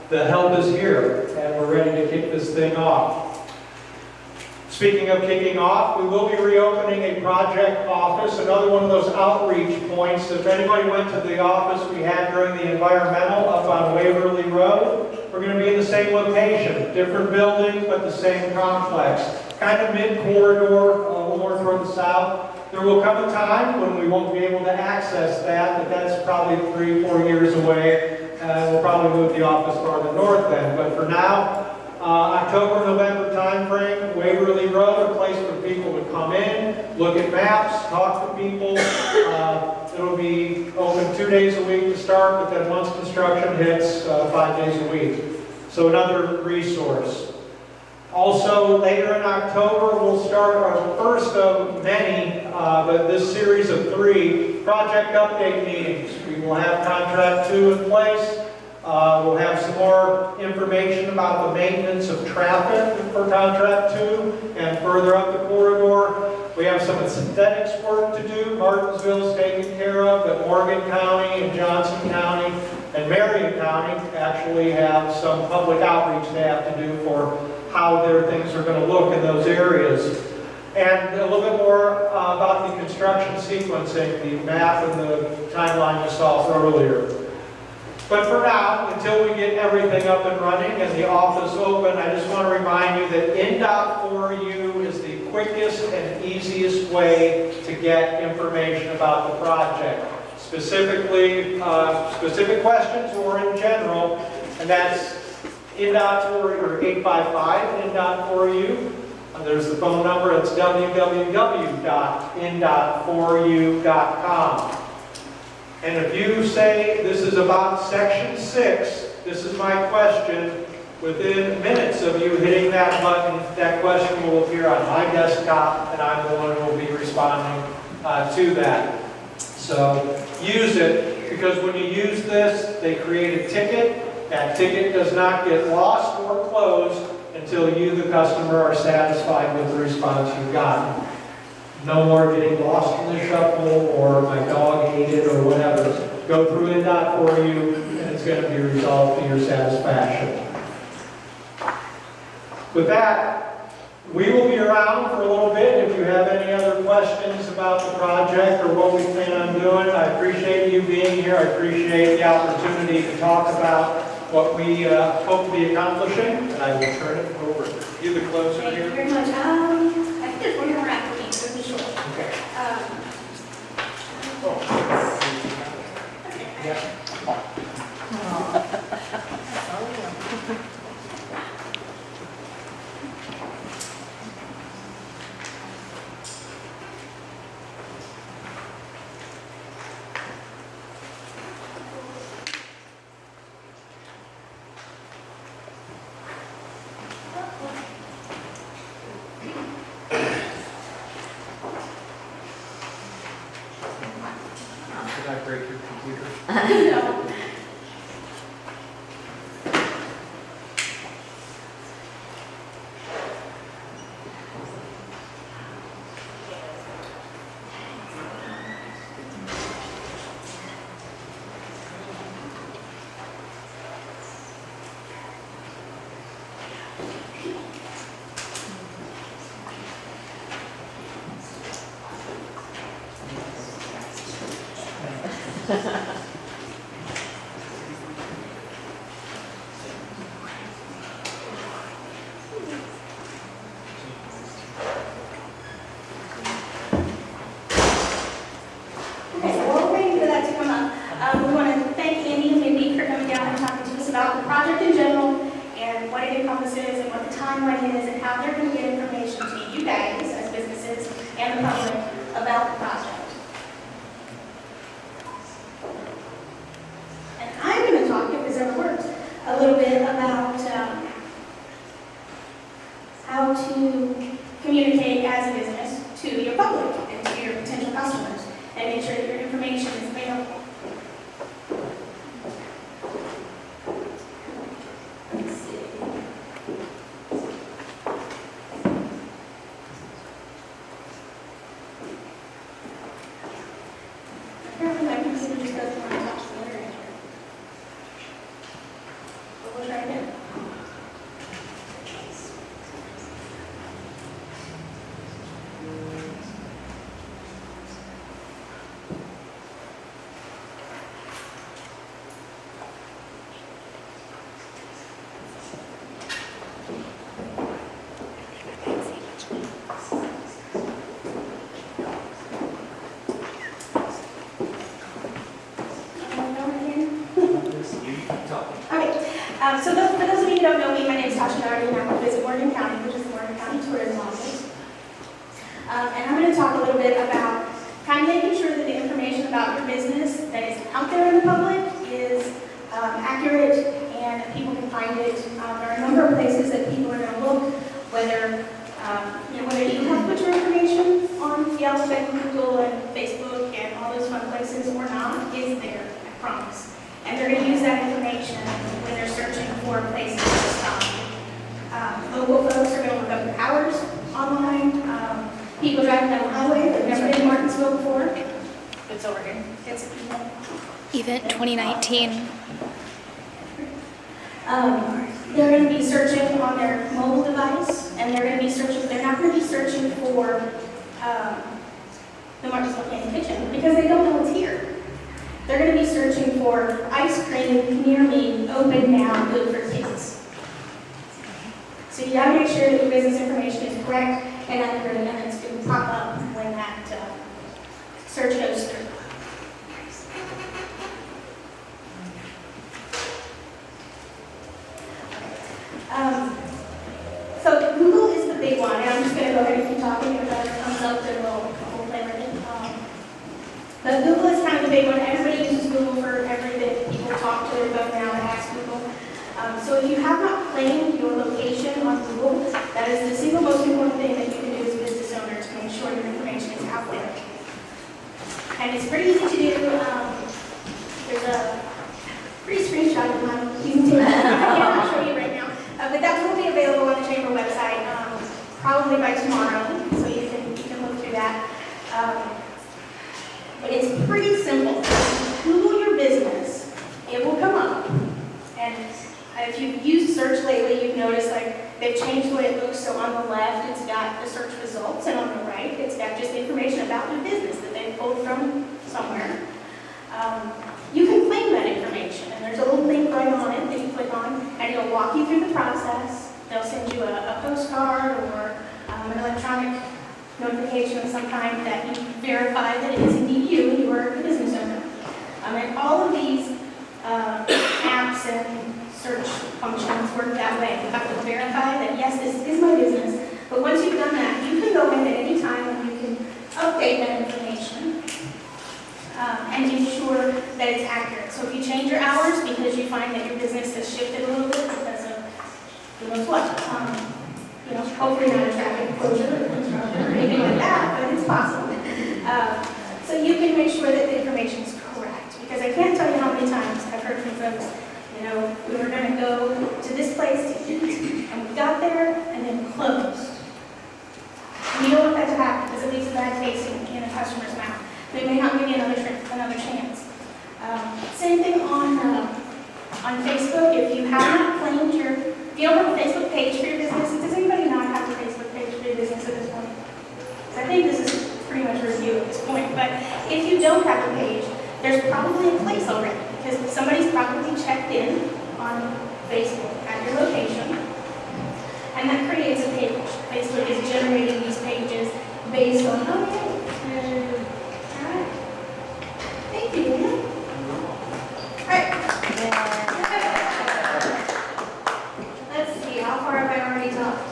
the help is here, and we're ready to kick this thing off. Speaking of kicking off, we will be reopening a project office, another one of those outreach points. If anybody went to the office we had during the environmental up on Waverly Road, we're going to be in the same location. Different building, but the same complex. Kind of mid-corridor, a little more toward the south. There will come a time when we won't be able to access that, but that's probably 3-4 years away. We'll probably move the office farther north then. But for now, October, November timeframe, Waverly Road, a place where people would come in, look at maps, talk to people. It'll be open 2 days a week to start, but then once construction hits, 5 days a week. So another resource. Also, later in October, we'll start our first of many, but this series of 3 project update meetings. We will have contract 2 in place. We'll have some more information about the maintenance of traffic for contract 2 and further up the corridor. We have some aesthetics work to do. Martinsville's taken care of, but Morgan County and Johnson County and Marion County actually have some public outreach they have to do for how their things are going to look in those areas. And a little bit more about the construction sequencing, the map and the timeline you saw earlier. But for now, until we get everything up and running and the office open, I just want to remind you that INDOT for you is the quickest and easiest way to get information about the project. Specifically, specific questions or in general, and that's INDOT for you, or 855 INDOT for you. There's the phone number, it's www.indot4u.com. And if you say this is about section 6, this is my question, within minutes of you hitting that button, that question will appear on my desktop, and I'm the one who will be responding to that. So use it, because when you use this, they create a ticket. That ticket does not get lost or closed until you, the customer, are satisfied with the response you've gotten. No more getting lost in the shuffle, or my dog ate it, or whatever. Go through INDOT for you, and it's going to be resolved to your satisfaction. With that, we will be around for a little bit if you have any other questions about the project or what we plan on doing. I appreciate you being here. I appreciate the opportunity to talk about what we hope to be accomplishing, and I will turn it over. You the closer Thank you here. very much. I think there's one more applicant, so be sure. Okay. Okay. Did I break your computer? No. Okay, so while we're waiting for that to come up, we want to thank Andy and Mindy for coming down and talking to us about the project in general and what it encompasses and what the timeline is and how they're going to get information to you guys as businesses and the public about the project. And I'm going to talk, if this ever works, a little bit about how to communicate as a business to your public and to your potential customers and make sure that your information is available. Let's see. Apparently my computer just doesn't want to touch the internet. But we'll try again. So for those of you who don't know me, my name is Tasha Doherty, and I'm with Visit Morgan County, which is the Morgan County Tourism Office. And I'm going to talk a little bit about kind of making sure that the information about your business that is out there in the public is accurate and that people can find it. There are a number of places that people are going to look, whether whether you have put your information on Yelp and Google and Facebook and all those fun places or not, is there, I promise. And they're going to use that information when they're searching for places to stop. Local folks are going to look up your hours online. people driving down the highway that have never been to Martinsville before. It's over here. It's Event 2019. They're going to be searching on their mobile device, and they're going to be searching. They're not going to be searching for the Martinsville Candy Kitchen because they don't know it's here. They're going to be searching for ice cream near me, open now, good for kids. So you got to make sure that your business information is correct and accurate, and it's going to pop up when that search goes through. So Google is the big one, and I'm just going to go ahead and keep talking about it. Thumbs up, then we'll play with it. But Google is kind of the big one. Everybody uses Google for everything. People talk to their phone now and ask Google. So if you have not claimed your location on Google, that is the single most important thing that you can do as a business owner to make sure your information is out there. And it's pretty easy to do. There's a pretty screenshot of my presentation. I cannot show you right now. But that will be available on the Chamber website probably by tomorrow, so you can look through that. But it's pretty simple. Google your business, it will come up. And if you've used search lately, you've noticed like they've changed the way it looks. So on the left, it's got the search results, and on the right, it's got just information about your business that they've pulled from somewhere. You can claim that information, and there's a little link right on it that you click on, and it'll walk you through the process. They'll send you a postcard or an electronic notification of some kind that you verify that it is indeed you and you are a business owner. And all of these apps and search functions work that way. You have to verify that, yes, this is my business. But once you've done that, you can go in at any time and you can update that information and ensure that it's accurate. So if you change your hours because you find that your business has shifted a little bit because of who knows what, hopefully not a traffic closure or construction or anything like that, but it's possible. So you can make sure that the information is correct. Because I can't tell you how many times I've heard from folks, we were going to go to this place to eat, and we got there, and then closed. And you don't want that to happen, because it leaves a bad taste in a customer's mouth. They may not give you another chance. Same thing on Facebook. If you have not claimed if you don't have a Facebook page for your business, does anybody not have a Facebook page for your business at this point? I think this is pretty much a review at this point, but if you don't have a page, there's probably a place already, because somebody's probably checked in on Facebook at your location, and that creates a page. Facebook is generating these pages based on, okay, all right. Thank you, Lena. All right. Let's see, how far have I already talked?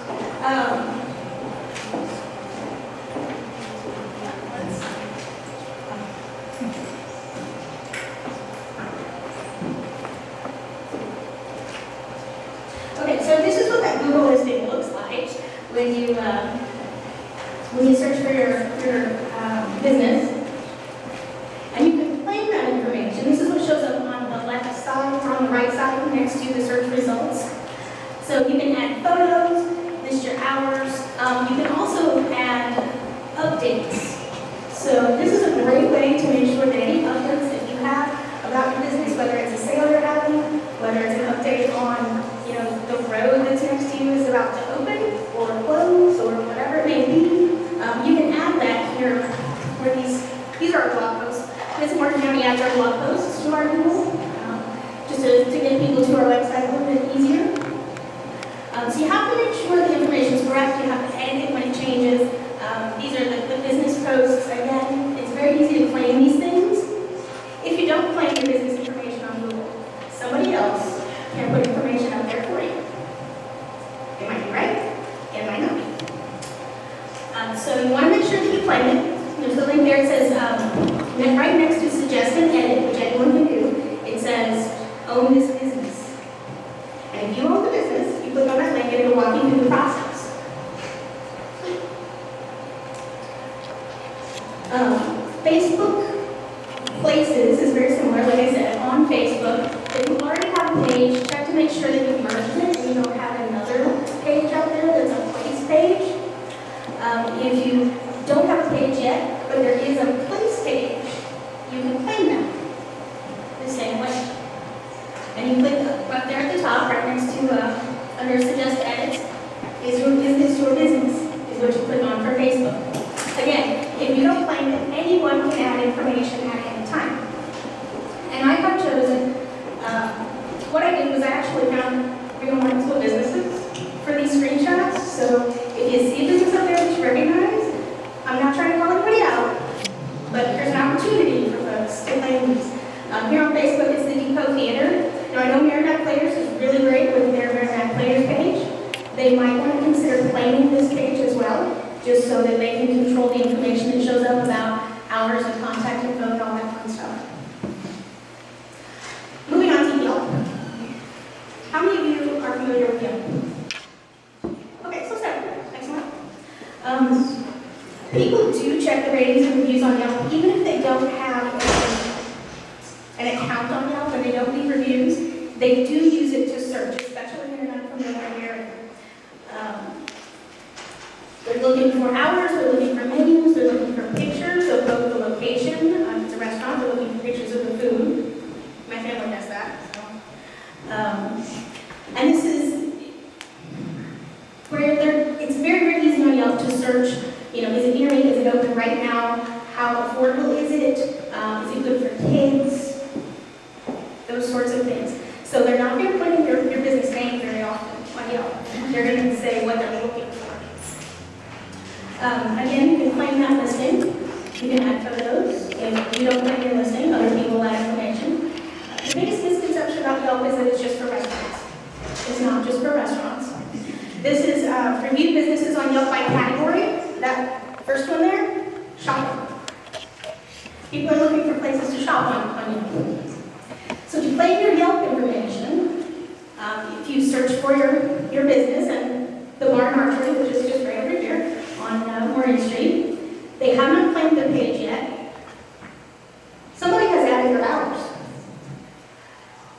Okay, so this is what that Google listing looks like when you search for your business, and you can claim that information. This is what shows up on the left side or on the right side next to the search results. So you can add photos, list your hours. You can also add updates. So this is a great way to make sure that any updates that you have about your business, whether it's a sale you're having, whether it's an update on the road that's next to you is about to open or close or whatever it may be, you can add that here where these are our blog posts. This Morgan County adds our blog posts to our Google, just to get people to our website a little bit easier. So you have to make sure the information is correct. You have to edit it when it changes. These are the business posts. Again, it's very easy to claim these things. If you don't claim your business information on Google, somebody else can put information out there for you. It might be right, it might not be. So you want to make sure that you claim it. There's a link there. It says, right next to suggest and edit, which anyone can do, it says, own this business. And if you own the business, you click on that link and it'll walk you through the process. Facebook Places is very similar, like I said, on Facebook. If you already have a page, check to make sure that you've merged it and you don't have another page out there that's a place page. If you but there is a place page, you can claim them the same way. And you click up there at the top, right next to, under Suggest Edits, is your business, is what you click on for Facebook. Again, if you don't claim it, anyone can add information at any time. And I have chosen, what I did was I actually found real Martinsville businesses for these screenshots. So if you see a business up there that you recognize, I'm not trying to call anybody out, but there's an opportunity for folks to claim these. Here on Facebook, it's the Depot Theater. Now I know Merrimack Players is really great with their Merrimack Players page. They might want to consider claiming this page as well, just so that they can control the information that shows up about hours and contact info and all that fun stuff. Moving on to Yelp. How many of you are familiar with Yelp? Okay, so several. Excellent. People do check the ratings and reviews on Yelp, even if they don't have an account on Yelp and they don't leave reviews. They do use it to search, especially when you're not familiar area. They're looking for hours, they're looking for menus, they're looking for pictures of both the location, if it's a restaurant, they're looking for pictures of the food. My family does that. So. And this is where it's very, very easy on Yelp to search, is it near me, is it open right now, how affordable is it good for kids, those sorts of things. So they're not going to put in your business name very often on Yelp. They're going to say what they're looking for. Again, you can claim that listing. You can add photos. If you don't claim your listing, other people will add information. The biggest misconception about Yelp is that it's just for restaurants. It's not just for restaurants. This is review businesses on Yelp by category. That first one there, shopping. People are looking for places to shop on Yelp. So to claim your Yelp information, if you search for your business and the Barn Archery, which is just right over here on Morgan Street, they have not claimed their page yet. Somebody has added their hours.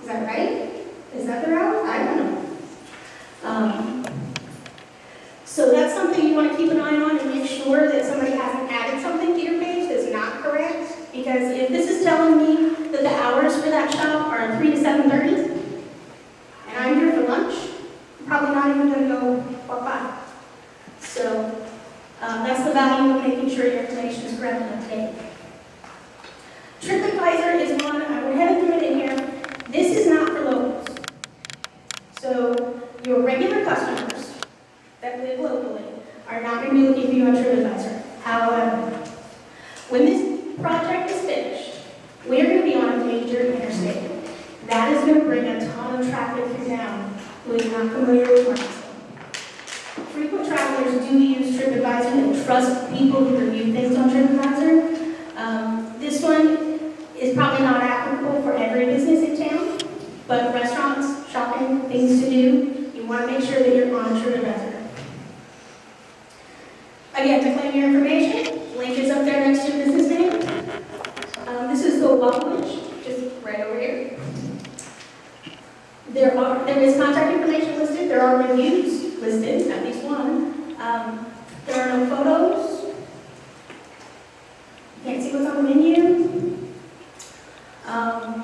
Is that right? Is that their hours? I don't know. So that's something you want to keep an eye on and make sure that somebody hasn't added something to your page that's not correct. Because if this is telling me that the hours for that shop are 3 to 7:30, and I'm here for lunch, I'm probably not even going to go walk by. So that's the value of making sure your information is correct and up to date. TripAdvisor is one, I went ahead and threw it in here. This is not for locals. So your regular customers that live locally are not going to be looking for you on TripAdvisor. However, when this project is finished, we are going to be on a major interstate. That is going to bring a ton of traffic through town who is not familiar with Martinsville. Frequent travelers do use TripAdvisor and trust people who review things on TripAdvisor. This one is probably not applicable for every business in town, but restaurants, shopping, things to do, you want to make sure that you're on TripAdvisor. Again, to claim your information, link is up there next to your business name. This is the language, just right over here. There is contact information listed. There are reviews listed, at least one. There are no photos. Can't see what's on the menu.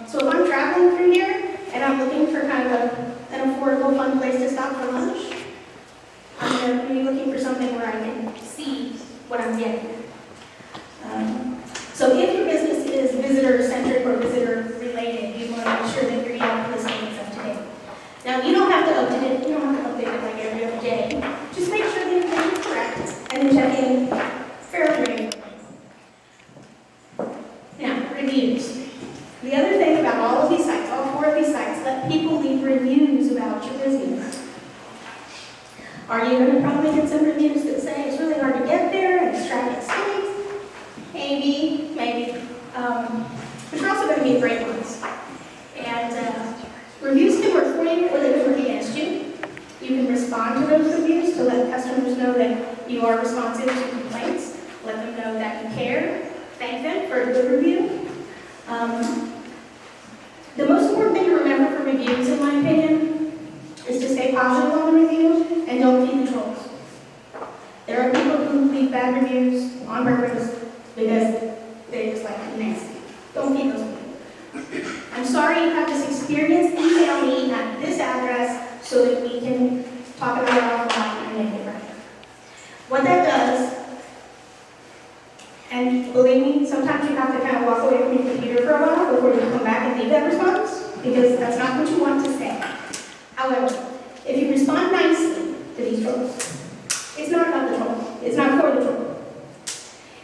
So if I'm traveling through here and I'm looking for kind of an affordable, fun place to stop for lunch, I'm going to be looking for something where I can see what I'm getting. So if your business is visitor-centric or visitor-related, you want to make sure that your Yelp listing is up to date. Now, you don't have to update it like every other day. Just make sure the information is correct and then check in fairly regularly. Now, reviews. The other thing about all of these sites, all 4 of these sites, let people leave reviews about your business. Are you going to probably get some reviews that say it's really hard to get there and it's traffic space? Maybe. But you're also going to get great ones. And reviews can work for you or they can work against you. You can respond to those reviews to let customers know that you are responsive to complaints. Let them know that you care. Thank them for a good review. The most important thing to remember from reviews, in my opinion, is to stay positive on the review and don't feed the trolls. There are people who leave bad reviews on purpose because Don't feed those people. I'm sorry you have this experience. Email me at this address so that we can talk about it offline and make it right. What that does, and believe me, sometimes you have to kind of walk away from your computer for a while before you come back and leave that response, because that's not what you want to say. However, if you respond nicely to these trolls, it's not about the troll. It's not for the troll.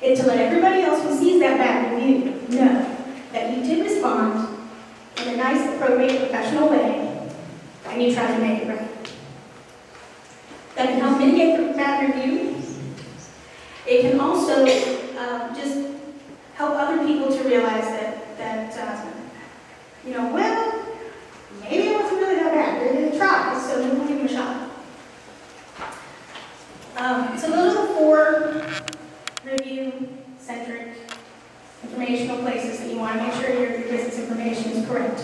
It's to let everybody else who sees that bad review know that you did respond in a nice, appropriate, professional way, and you tried to make it right. That can help mitigate the bad review. It can also just help other people to realize that well, maybe it wasn't really that bad. They didn't try, so we'll give them a shot. So those are the 4 review-centric informational places that you want to make sure your business information is correct.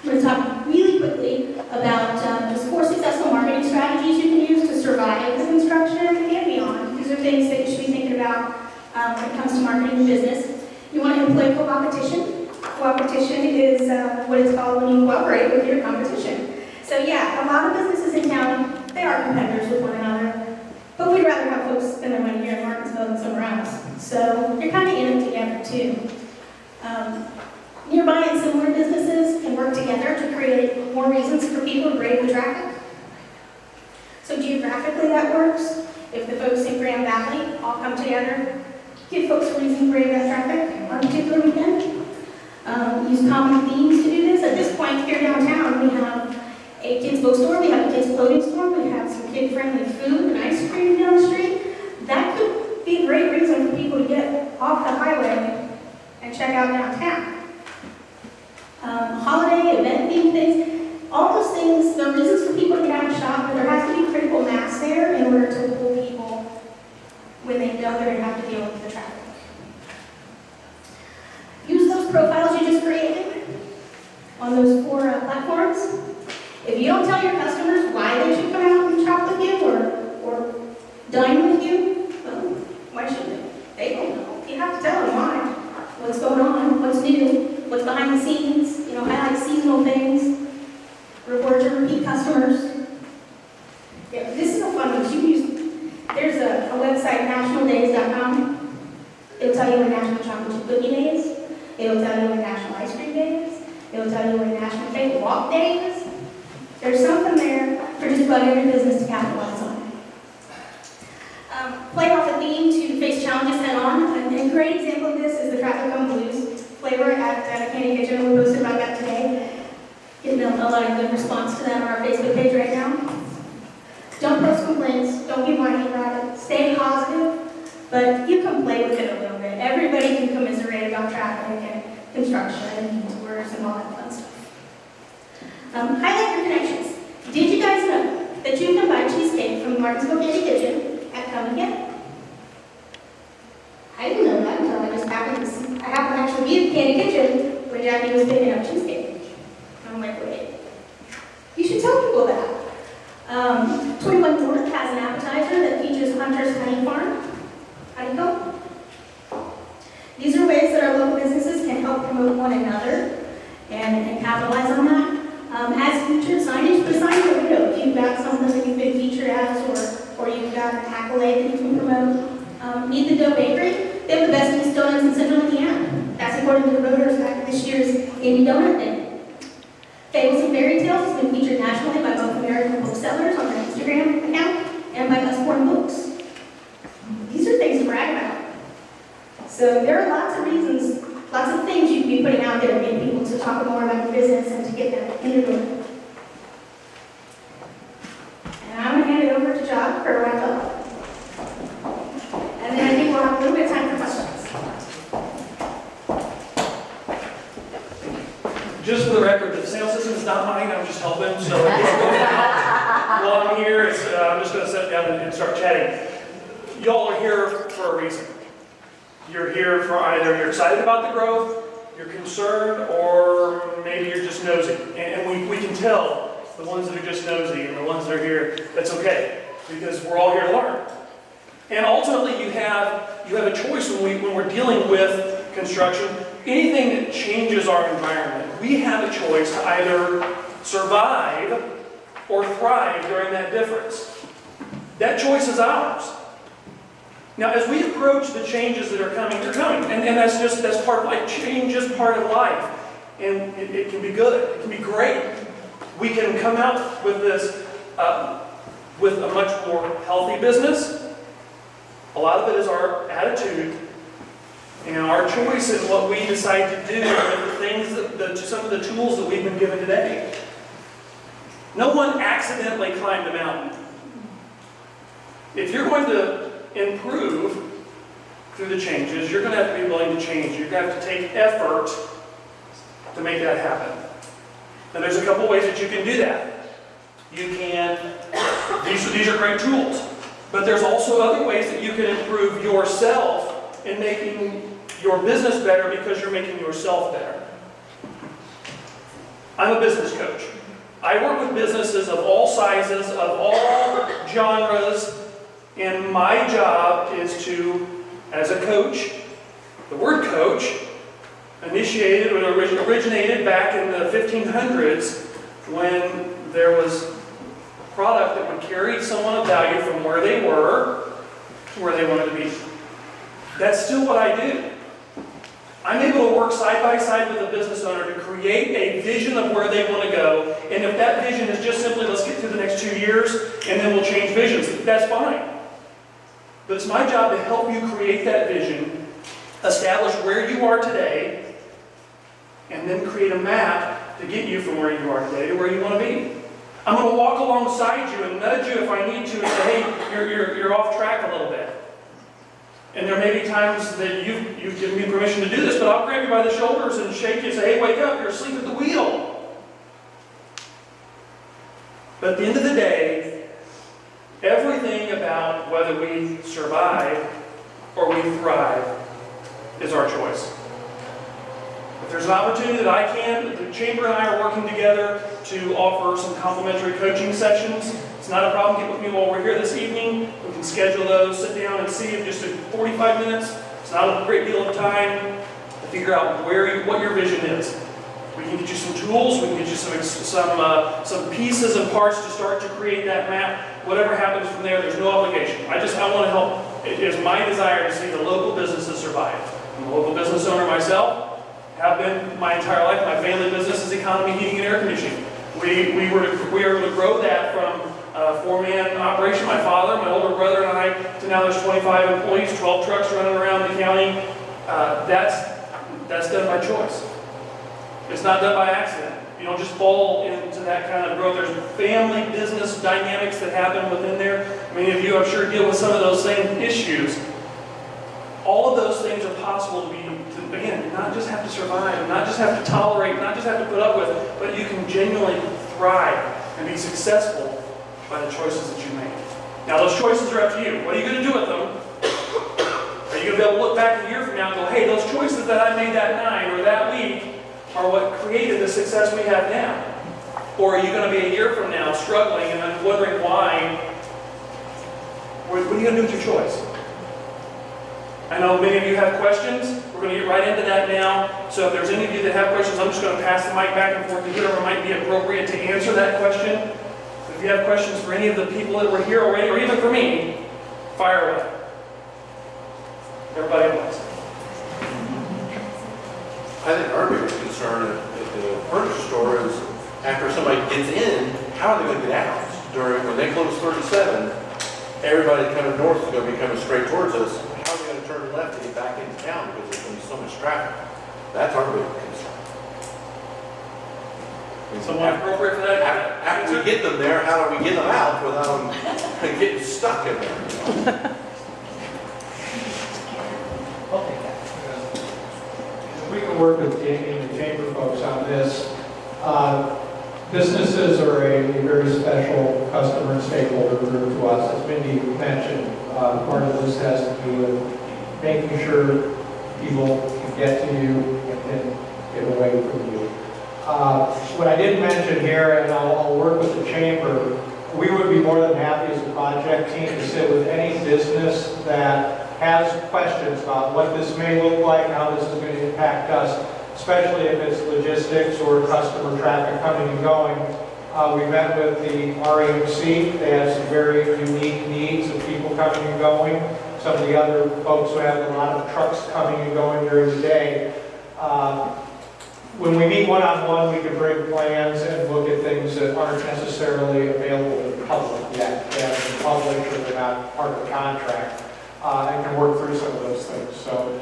I'm going to talk really quickly about just 4 successful marketing strategies you can use to survive in construction and beyond. These are things that you should be thinking about when it comes to marketing your business. You want to employ co-opetition. Co-opetition is what it's called when you cooperate with your competition. So yeah, a lot of businesses in town, they are competitors with one another, but we'd rather have folks spend their money here in Martinsville than somewhere else. So you're kind of in it together too. Nearby and similar businesses can work together to create more reasons for people to grade the traffic. So geographically that works. If the folks in Grand Valley all come together, give folks a reason to grade that traffic on a particular weekend. Use common themes to do this. At this point here downtown, we have a kids bookstore, we have a kids clothing store, we have some kid-friendly food and ice cream down the street. That could be a great reason for people to get off the highway and check out downtown. Holiday, event-themed things, all those things, there are reasons for people to get out and shop, but there has to be critical mass there in order to pull people when they know they're going to have to deal with the traffic. Use those profiles you just created on those 4 platforms. If you don't tell your customers why they should come out and shop with you or dine with you, well, why should they? They don't know. You have to tell them why. What's going on, what's new, what's behind the scenes, highlight seasonal things, reward your repeat customers. Yeah, this is a fun one. You can use, there's a website, nationaldays.com. It'll tell you when National Chocolate Chip Cookie Day is. It'll tell you when National Ice Cream Day is. It'll tell you when National Cake Walk Day is. There's something there for just about every business to capitalize on. Play off a theme to face challenges head on. A great example of this is the Traffic Cone Blues flavor at Candy Kitchen. We posted about that today. Getting a lot of good response to that on our Facebook page right now. Don't post complaints. Don't be whiny about it. Stay positive, but you can play with it a little bit. Everybody can commiserate about traffic and construction and tours and all that fun stuff. Highlight your connections. Did you guys know that you can buy cheesecake from the Martinsville Candy Kitchen at Come and Get? I didn't know that until I just happened to actually be at the Candy Kitchen when Jackie was picking up cheesecake. And I'm like, wait, you should tell people that. 21 North has an appetizer that features Hunter's Honey Farm honeycomb. These are ways that our local businesses can help promote one another and capitalize on that. As featured signage, put a sign in the window. If you've got something that you've been featured as, or you've got an accolade that you can promote. Need the Dough Bakery. They have the best East donuts in Central Indiana. That's according to the voters at this year's Indie Donut Day. Fables and Fairy Tales has been featured nationally by both American booksellers on their Instagram account and by Usborne Books. These are things to brag about. So there are lots of reasons, lots of things you can be putting out there to get people to talk more about your business and to get them in the door. And I'm going to hand it over to John for a wrap up. And then I think we'll have a little bit of time for questions. Just for the record, the sound system is not mine, I'm just helping, so if it's going out while I'm here, I'm just going to sit down and start chatting. Y'all are here for a reason. You're here for either you're excited about the growth, you're concerned, or maybe you're just nosy. And we can tell the ones that are just nosy and the ones that are here, that's okay, because we're all here to learn. And ultimately, you have a choice when we're dealing with construction. anything that changes our environment, we have a choice to either survive or thrive during that difference. That choice is ours. Now, as we approach the changes that are coming, they're coming. And that's part of life. Change is part of life. And it can be good. It can be great. We can come out with this, with a much more healthy business. A lot of it is our attitude and our choice in what we decide to do with the things, some of the tools that we've been given today. No one accidentally climbed a mountain. If you're going to improve through the changes, you're going to have to be willing to change. You're going to have to take effort to make that happen. And there's a couple ways that you can do that. You can, these are great tools, but there's also other ways that you can improve yourself in making your business better because you're making yourself better. I'm a business coach. I work with businesses of all sizes, of all genres, and my job is to, as a coach, the word coach, initiated or originated back in the 1500s when there was a product that would carry someone of value from where they were to where they wanted to be. That's still what I do. I'm able to work side by side with a business owner to create a vision of where they want to go. And if that vision is just simply, let's get through the next 2 years and then we'll change visions, that's fine. But it's my job to help you create that vision, establish where you are today, and then create a map to get you from where you are today to where you want to be. I'm going to walk alongside you and nudge you if I need to and say, hey, you're off track a little bit. And there may be times that you've given me permission to do this, but I'll grab you by the shoulders and shake you and say, hey, wake up, you're asleep at the wheel. But at the end of the day, everything about whether we survive or we thrive is our choice. If there's an opportunity that I can, the Chamber and I are working together to offer some complimentary coaching sessions. It's not a problem. Get with me while we're here this evening. We can schedule those, sit down and see in just 45 minutes. It's not a great deal of time to figure out what your vision is. We can get you some tools. We can get you some pieces and parts to start to create that map. Whatever happens from there, there's no obligation. I want to help. It is my desire to see the local businesses survive. I'm a local business owner myself. Have been my entire life. My family business is economy heating and air conditioning. We were able to grow that from a 4-man operation, my father, my older brother, and I, to now there's 25 employees, 12 trucks running around the county. That's done by choice. It's not done by accident. You don't just fall into that kind of growth. There's family business dynamics that happen within there. Many of you, I'm sure, deal with some of those same issues. All of those things are possible to again, not just have to survive, not just have to tolerate, not just have to put up with, but you can genuinely thrive and be successful by the choices that you make. Now, those choices are up to you. What are you going to do with them? Are you going to be able to look back a year from now and go, hey, those choices that I made that night or that week are what created the success we have now? Or are you going to be a year from now struggling and wondering why? What are you going to do with your choice? I know many of you have questions. We're going to get right into that now. So if there's any of you that have questions, I'm just going to pass the mic back and forth to whoever might be appropriate to answer that question. If you have questions for any of the people that were here already, or even for me, fire away. Everybody else. I think our biggest concern at the furniture store is after somebody gets in, how are they going to get out? When they close 37, everybody coming north is going to be coming straight towards us. How are they going to turn left to get back into town because there's going to be so much traffic? That's our big concern. Someone appropriate for that? After we get them there, how do we get them out without them getting stuck in there? We can work with Jamie and the Chamber folks on this. Businesses are a very special customer and stakeholder group to us. As Mindy mentioned, part of this has to do with making sure people can get to you and then get away from you. What I didn't mention here, and I'll work with the Chamber, we would be more than happy as a project team to sit with any business that has questions about what this may look like, how this is going to impact us, especially if it's logistics or customer traffic coming and going. We met with the RAMC. They have some very unique needs of people coming and going. Some of the other folks who have a lot of trucks coming and going during the day. When we meet one-on-one, we can bring plans and look at things that aren't necessarily available to the public yet. They haven't been published or they're not part of the contract, and can work through some of those things. So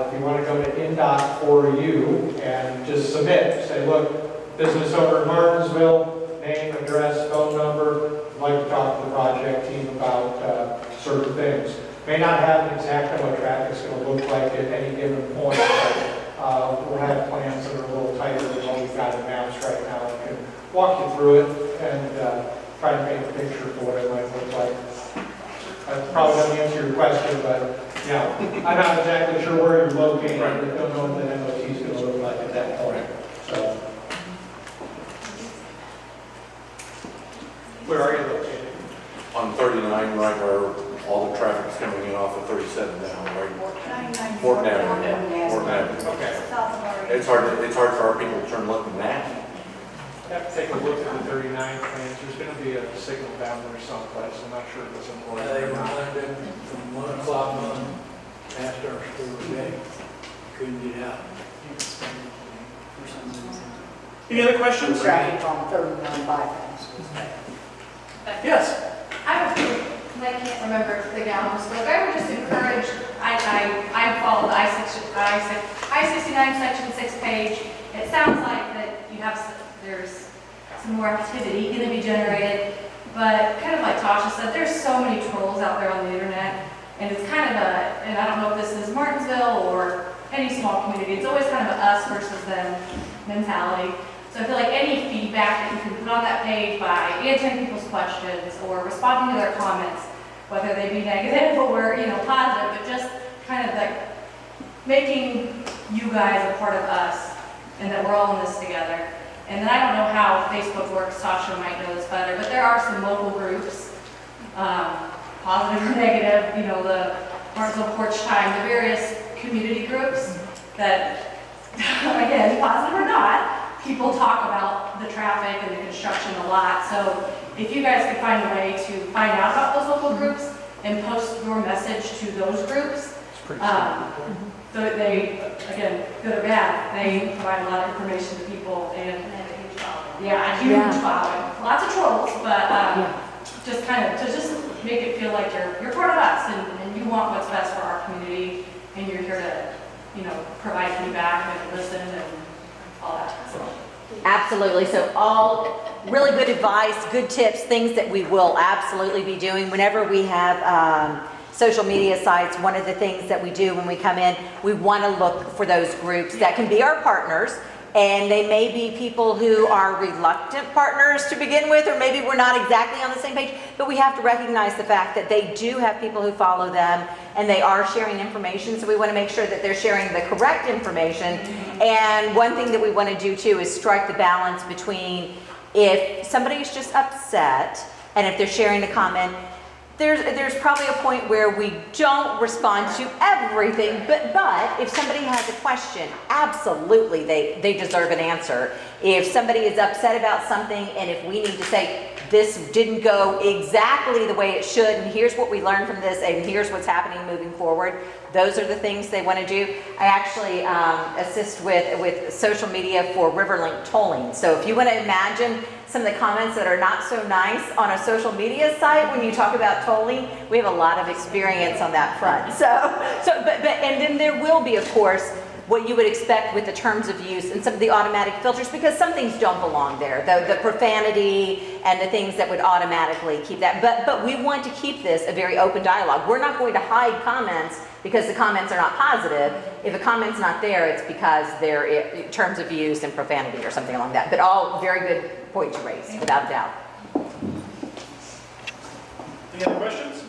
if you want to go to INDOT for you and just submit, say, look, business owner in Martinsville, name, address, phone number, I'd like to talk to the project team about certain things. May not have an exact on what traffic's going to look like at any given point, but we'll have plans that are a little tighter than what we've got in maps right now. We can walk you through it and try to paint a picture for what it might look like. I probably don't answer your question, but yeah, I'm not exactly sure where you're located. I don't know what the MOT is going to look like at that point. So, where are you located? On 39, right where all the traffic's coming in off of 37 now, right? Morton Avenue. Morton Avenue. Okay. It's hard for our people to turn left and that. Have to take a look at the 39 plans. There's going to be a signal down there someplace. I'm not sure if it's important They or not. run them from 1 o'clock on past our school today. Couldn't get out. Any other questions? Traffic on 39 bypass. Yes. I can't remember the gal who spoke. I would just encourage, I followed the I-69 section 6 page. It sounds like that you have, there's some more activity going to be generated, but kind of like Tasha said, there's so many trolls out there on the internet, and it's kind of and I don't know if this is Martinsville or any small community, it's always kind of a us versus them mentality. So I feel like any feedback that you can put on that page by answering people's questions or responding to their comments, whether they be negative or positive, but just kind of like making you guys a part of us and that we're all in this together. And then I don't know how Facebook works, Tasha might know this better, but there are some local groups, positive or negative, the Martinsville Porch Time, the various community groups that, again, positive or not, people talk about the traffic and the construction a lot. So if you guys could find a way to find out about those local groups and post your message to those groups, so they, again, good or bad, they provide a lot of information to people and a huge following. Lots of trolls, but just kind of to just make it feel like you're part of us and you want what's best for our community and you're here to, provide feedback and listen and all that. So. Absolutely. So all really good advice, good tips, things that we will absolutely be doing whenever we have social media sites. One of the things that we do when we come in, we want to look for those groups that can be our partners. And they may be people who are reluctant partners to begin with, or maybe we're not exactly on the same page, but we have to recognize the fact that they do have people who follow them and they are sharing information, so we want to make sure that they're sharing the correct information. And one thing that we want to do too is strike the balance between if somebody is just upset and if they're sharing a comment, there's probably a point where we don't respond to everything, but if somebody has a question, absolutely they deserve an answer. If somebody is upset about something and if we need to say, this didn't go exactly the way it should, and here's what we learned from this, and here's what's happening moving forward, those are the things they want to do. I actually assist with social media for Riverlink tolling. So if you want to imagine some of the comments that are not so nice on a social media site when you talk about tolling, we have a lot of experience on that front. And then there will be, of course, what you would expect with the terms of use and some of the automatic filters, because some things don't belong there. The profanity and the things that would automatically keep that. But we want to keep this a very open dialogue. We're not going to hide comments because the comments are not positive. If a comment's not there, it's because they're terms of use and profanity or something along that. But all very good points you raised, without a doubt. Any other questions?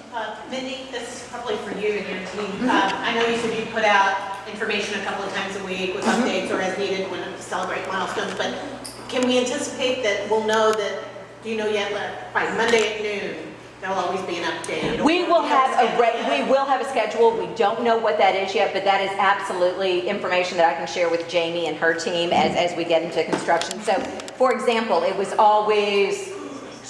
Mindy, this is probably for you and your team. I know you said you put out information a couple of times a week with updates or as needed when to celebrate milestones, but can we anticipate that we'll know that, do you know yet, by Monday at noon, there'll always be an update? We will have a schedule. We don't know what that is yet, but that is absolutely information that I can share with Jamie and her team as we get into construction. So, for example, it was always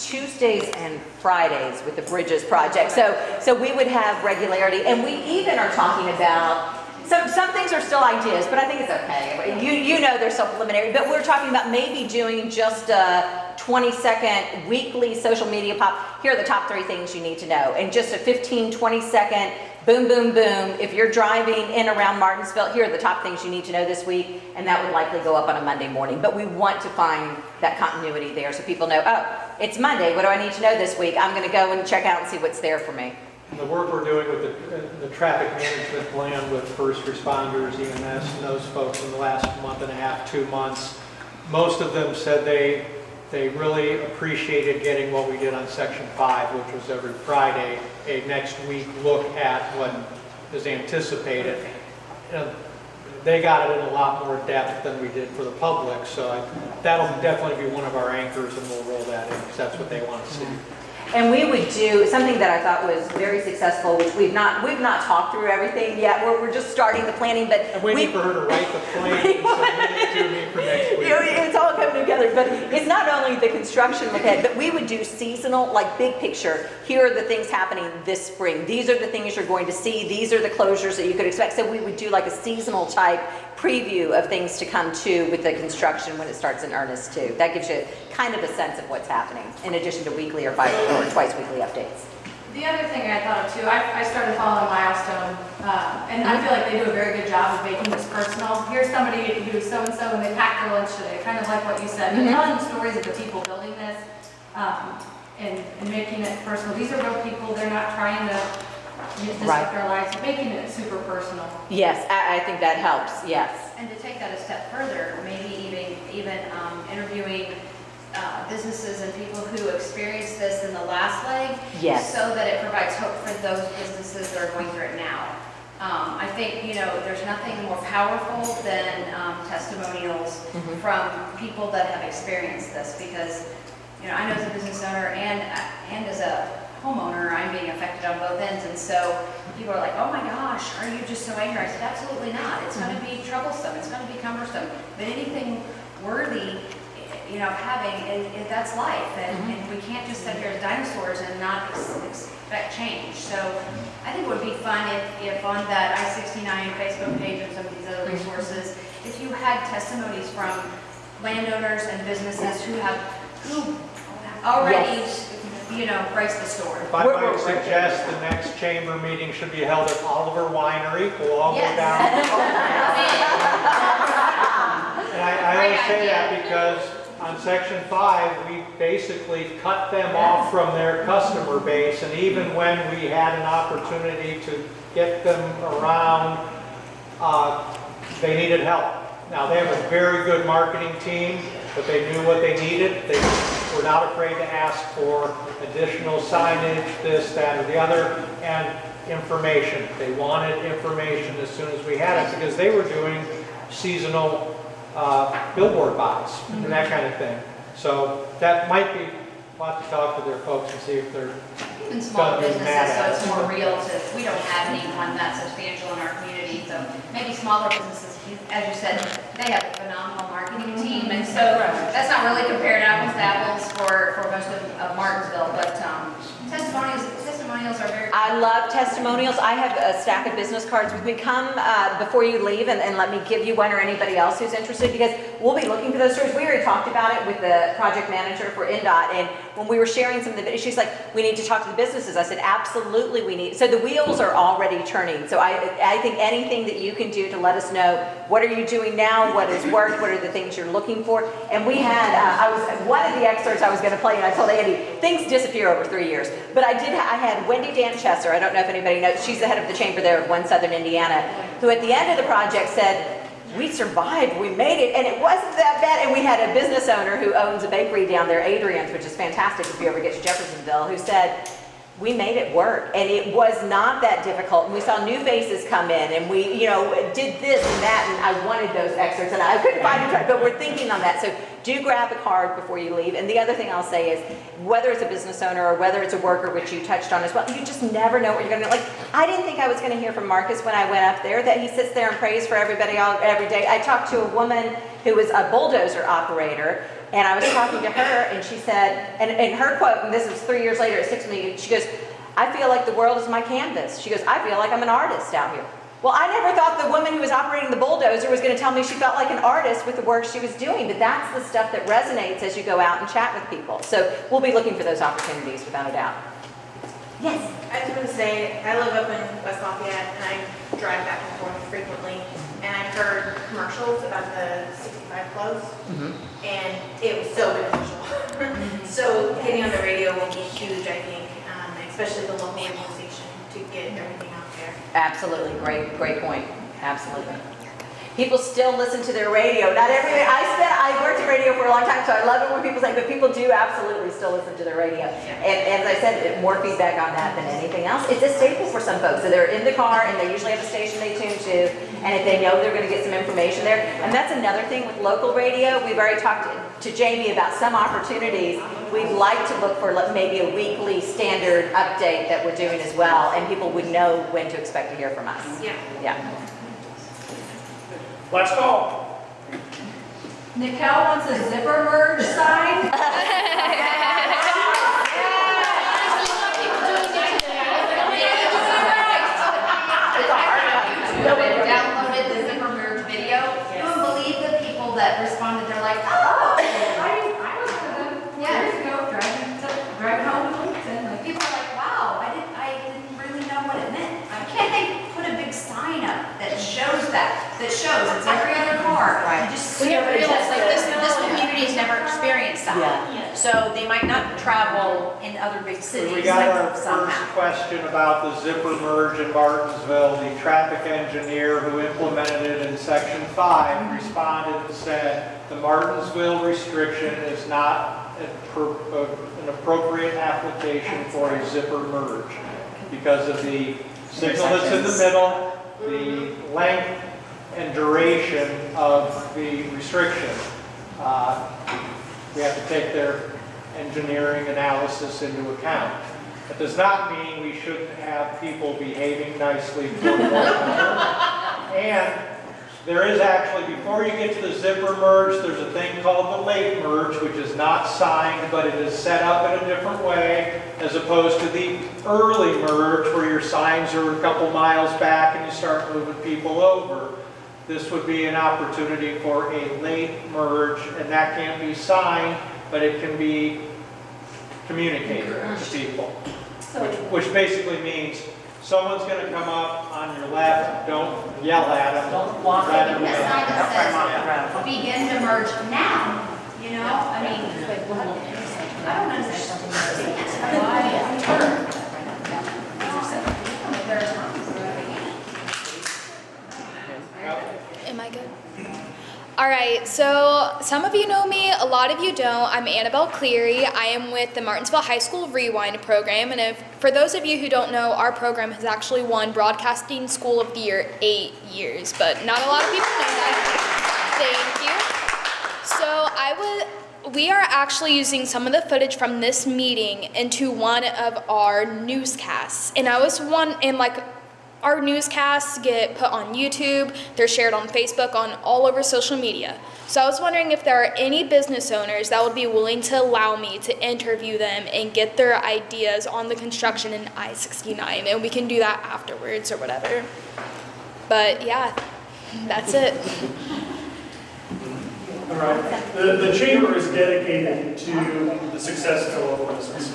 Tuesdays and Fridays with the Bridges project. So we would have regularity, and we even are talking about some things are still ideas, but I think it's okay. You know they're still preliminary, but we're talking about maybe doing just a 20-second weekly social media pop. Here are the top 3 things you need to know, and just a 15, 20-second boom, boom, boom. If you're driving in around Martinsville, here are the top things you need to know this week, and that would likely go up on a Monday morning. But we want to find that continuity there so people know, oh, it's Monday, what do I need to know this week? I'm going to go and check out and see what's there for me. The work we're doing with the traffic management plan with first responders, EMS, and those folks in the last month and a half, 2 months, most of them said they really appreciated getting what we did on Section 5, which was every Friday, a next week look at what is anticipated. They got it in a lot more depth than we did for the public, so that'll definitely be one of our anchors, and we'll roll that in because that's what they want to see. And we would do something that I thought was very successful, which we've not talked through everything yet. We're just starting the planning, but I'm waiting for her to write the plan and submit it to me for next week. It's all coming together, but it's not only the construction look ahead, but we would do seasonal, like big picture. Here are the things happening this spring. These are the things you're going to see. These are the closures that you could expect. So we would do like a seasonal type preview of things to come to with the construction when it starts in earnest too. That gives you kind of a sense of what's happening in addition to weekly or twice weekly updates. The other thing I thought of too, I started following Milestone, and I feel like they do a very good job of making this personal. Here's somebody who's so-and-so and they packed their lunch today, kind of like what you said, but telling the stories of the people building this and making it personal. These are real people, they're not trying to disrupt their lives, making it super personal. Yes, I think that helps, yes. And to take that a step further, maybe even interviewing businesses and people who experienced this in the last leg, yes, so that it provides hope for those businesses that are going through it now. I think, there's nothing more powerful than testimonials from people that have experienced this, because, I know as a business owner and as a homeowner, I'm being affected on both ends, and so people are like, oh my gosh, are you just so angry? I said, absolutely not. It's going to be troublesome. It's going to be cumbersome. But anything worthy, having, that's life, and we can't just sit here as dinosaurs and not expect change. So I think it would be fun if on that I-69 Facebook page and some of these other resources, if you had testimonies from landowners and businesses who already braced the story. If I might suggest, the next chamber meeting should be held at Oliver Winery. We'll all go down. And I only say that because on Section 5, we basically cut them off from their customer base, and even when we had an opportunity to get them around, they needed help. Now, they have a very good marketing team, but they knew what they needed. They were not afraid to ask for additional signage, this, that, or the other, and information. They wanted information as soon as we had it, because they were doing seasonal billboard buys and that kind of thing. So that might be, we'll have to talk to their folks and see if they're even small businesses, so it's more real we don't have anyone that substantial in our community, so maybe smaller businesses, as you said, they have a phenomenal marketing team, and so that's not really compared apples to apples for most of Martinsville, but testimonials are very. I love testimonials. I have a stack of business cards with me. Come before you leave and let me give you one, or anybody else who's interested, because we'll be looking for those stories. We already talked about it with the project manager for INDOT, and when we were sharing some of the videos, she's like, we need to talk to the businesses. I said, absolutely we need. So the wheels are already turning. So I think anything that you can do to let us know, what are you doing now, what has worked, what are the things you're looking for. And we had, one of the excerpts I was going to play, and I told Andy, things disappear over 3 years. But I had Wendy Danchester, I don't know if anybody knows, she's the head of the chamber there of One Southern Indiana, who at the end of the project said, we survived, we made it, and it wasn't that bad. And we had a business owner who owns a bakery down there, Adrian's, which is fantastic if you ever get to Jeffersonville, who said, we made it work, and it was not that difficult. And we saw new faces come in, and we, did this and that, and I wanted those extras, and I couldn't find it, but we're thinking on that. So do grab a card before you leave. And the other thing I'll say is, whether it's a business owner or whether it's a worker, which you touched on as well, you just never know what you're gonna, like, I didn't think I was gonna hear from Marcus when I went up there, that he sits there and prays for everybody every day. I talked to a woman who was a bulldozer operator, and I was talking to her, and she said, and her quote, and this was 3 years later, it sticks with me, she goes, I feel like the world is my canvas. She goes, I feel like I'm an artist out here. Well, I never thought the woman who was operating the bulldozer was going to tell me she felt like an artist with the work she was doing, but that's the stuff that resonates as you go out and chat with people. So we'll be looking for those opportunities without a doubt. Yes? I just want to say, I live up in West Lafayette, and I drive back and forth frequently, and I've heard commercials about the 65 close, and it was so beneficial. So getting on the radio will be huge, I think, especially the local radio station, to get everything out there. Absolutely, great point. Absolutely. People still listen to their radio. Not everybody. I worked in radio for a long time, so I love it when people say, but people do absolutely still listen to their radio. And as I said, more feedback on that than anything else. It's a staple for some folks. So they're in the car, and they usually have a station they tune to, and if they know they're going to get some information there. And that's another thing with local radio. We've already talked to Jamie about some opportunities. We'd like to look for maybe a weekly standard update that we're doing as well, and people would know when to expect to hear from us. Yeah. Last call. Nicole wants a zipper merge sign. Downloaded the zipper merge video. You won't believe the people that responded. They're like, oh, I was one of them years ago driving home to Lincoln. Like, people are like, wow, I didn't really know what it meant. Can't they put a big sign up that shows it's every other car? Right. You just realize like this community has never experienced that. Yeah. So they might not travel in other big cities. We got our somehow. first question about the zipper merge in Martinsville. The traffic engineer who implemented it in Section 5 responded and said, the Martinsville restriction is not an appropriate application for a zipper merge because of the signal that's in the middle, the length and duration of the restriction. We have to take their engineering analysis into account. That does not mean we shouldn't have people behaving nicely toward one another. And there is actually, before you get to the zipper merge, there's a thing called the late merge, which is not signed, but it is set up in a different way, as opposed to the early merge, where your signs are a couple miles back and you start moving people over. This would be an opportunity for a late merge, and that can't be signed, but it can be communicated to people. Which basically means someone's going to come up on your left, don't yell at them. Don't walk let in. them The sign in. that says, begin to merge now, you know? I mean, I don't understand why. Am I good? All right, so some of you know me, a lot of you don't. I'm Annabelle Cleary. I am with the Martinsville High School Rewind program, and for those of you who don't know, our program has actually won Broadcasting School of the Year 8 years, but not a lot of people know that. Thank you. So we are actually using some of the footage from this meeting into one of our newscasts, and our newscasts get put on YouTube, they're shared on Facebook, on all over social media. So I was wondering if there are any business owners that would be willing to allow me to interview them and get their ideas on the construction in I-69, and we can do that afterwards or whatever. But yeah, that's it. All right. The chamber is dedicated to the success of the local business.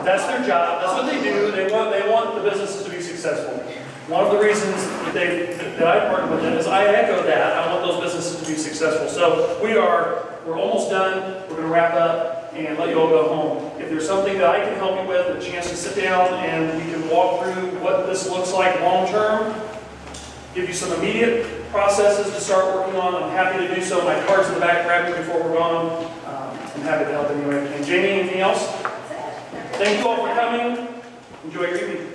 That's their job. That's what they do. They want the businesses to be successful. One of the reasons that I partner with them is I echo that. I want those businesses to be successful. So we're almost done. We're going to wrap up and let you all go home. If there's something that I can help you with, a chance to sit down and we can walk through what this looks like long term, give you some immediate processes to start working on, I'm happy to do so. My card's in the back, grab me before we're gone. I'm happy to help anyway. And Jamie, anything else? Thank you all for coming. Enjoy your evening.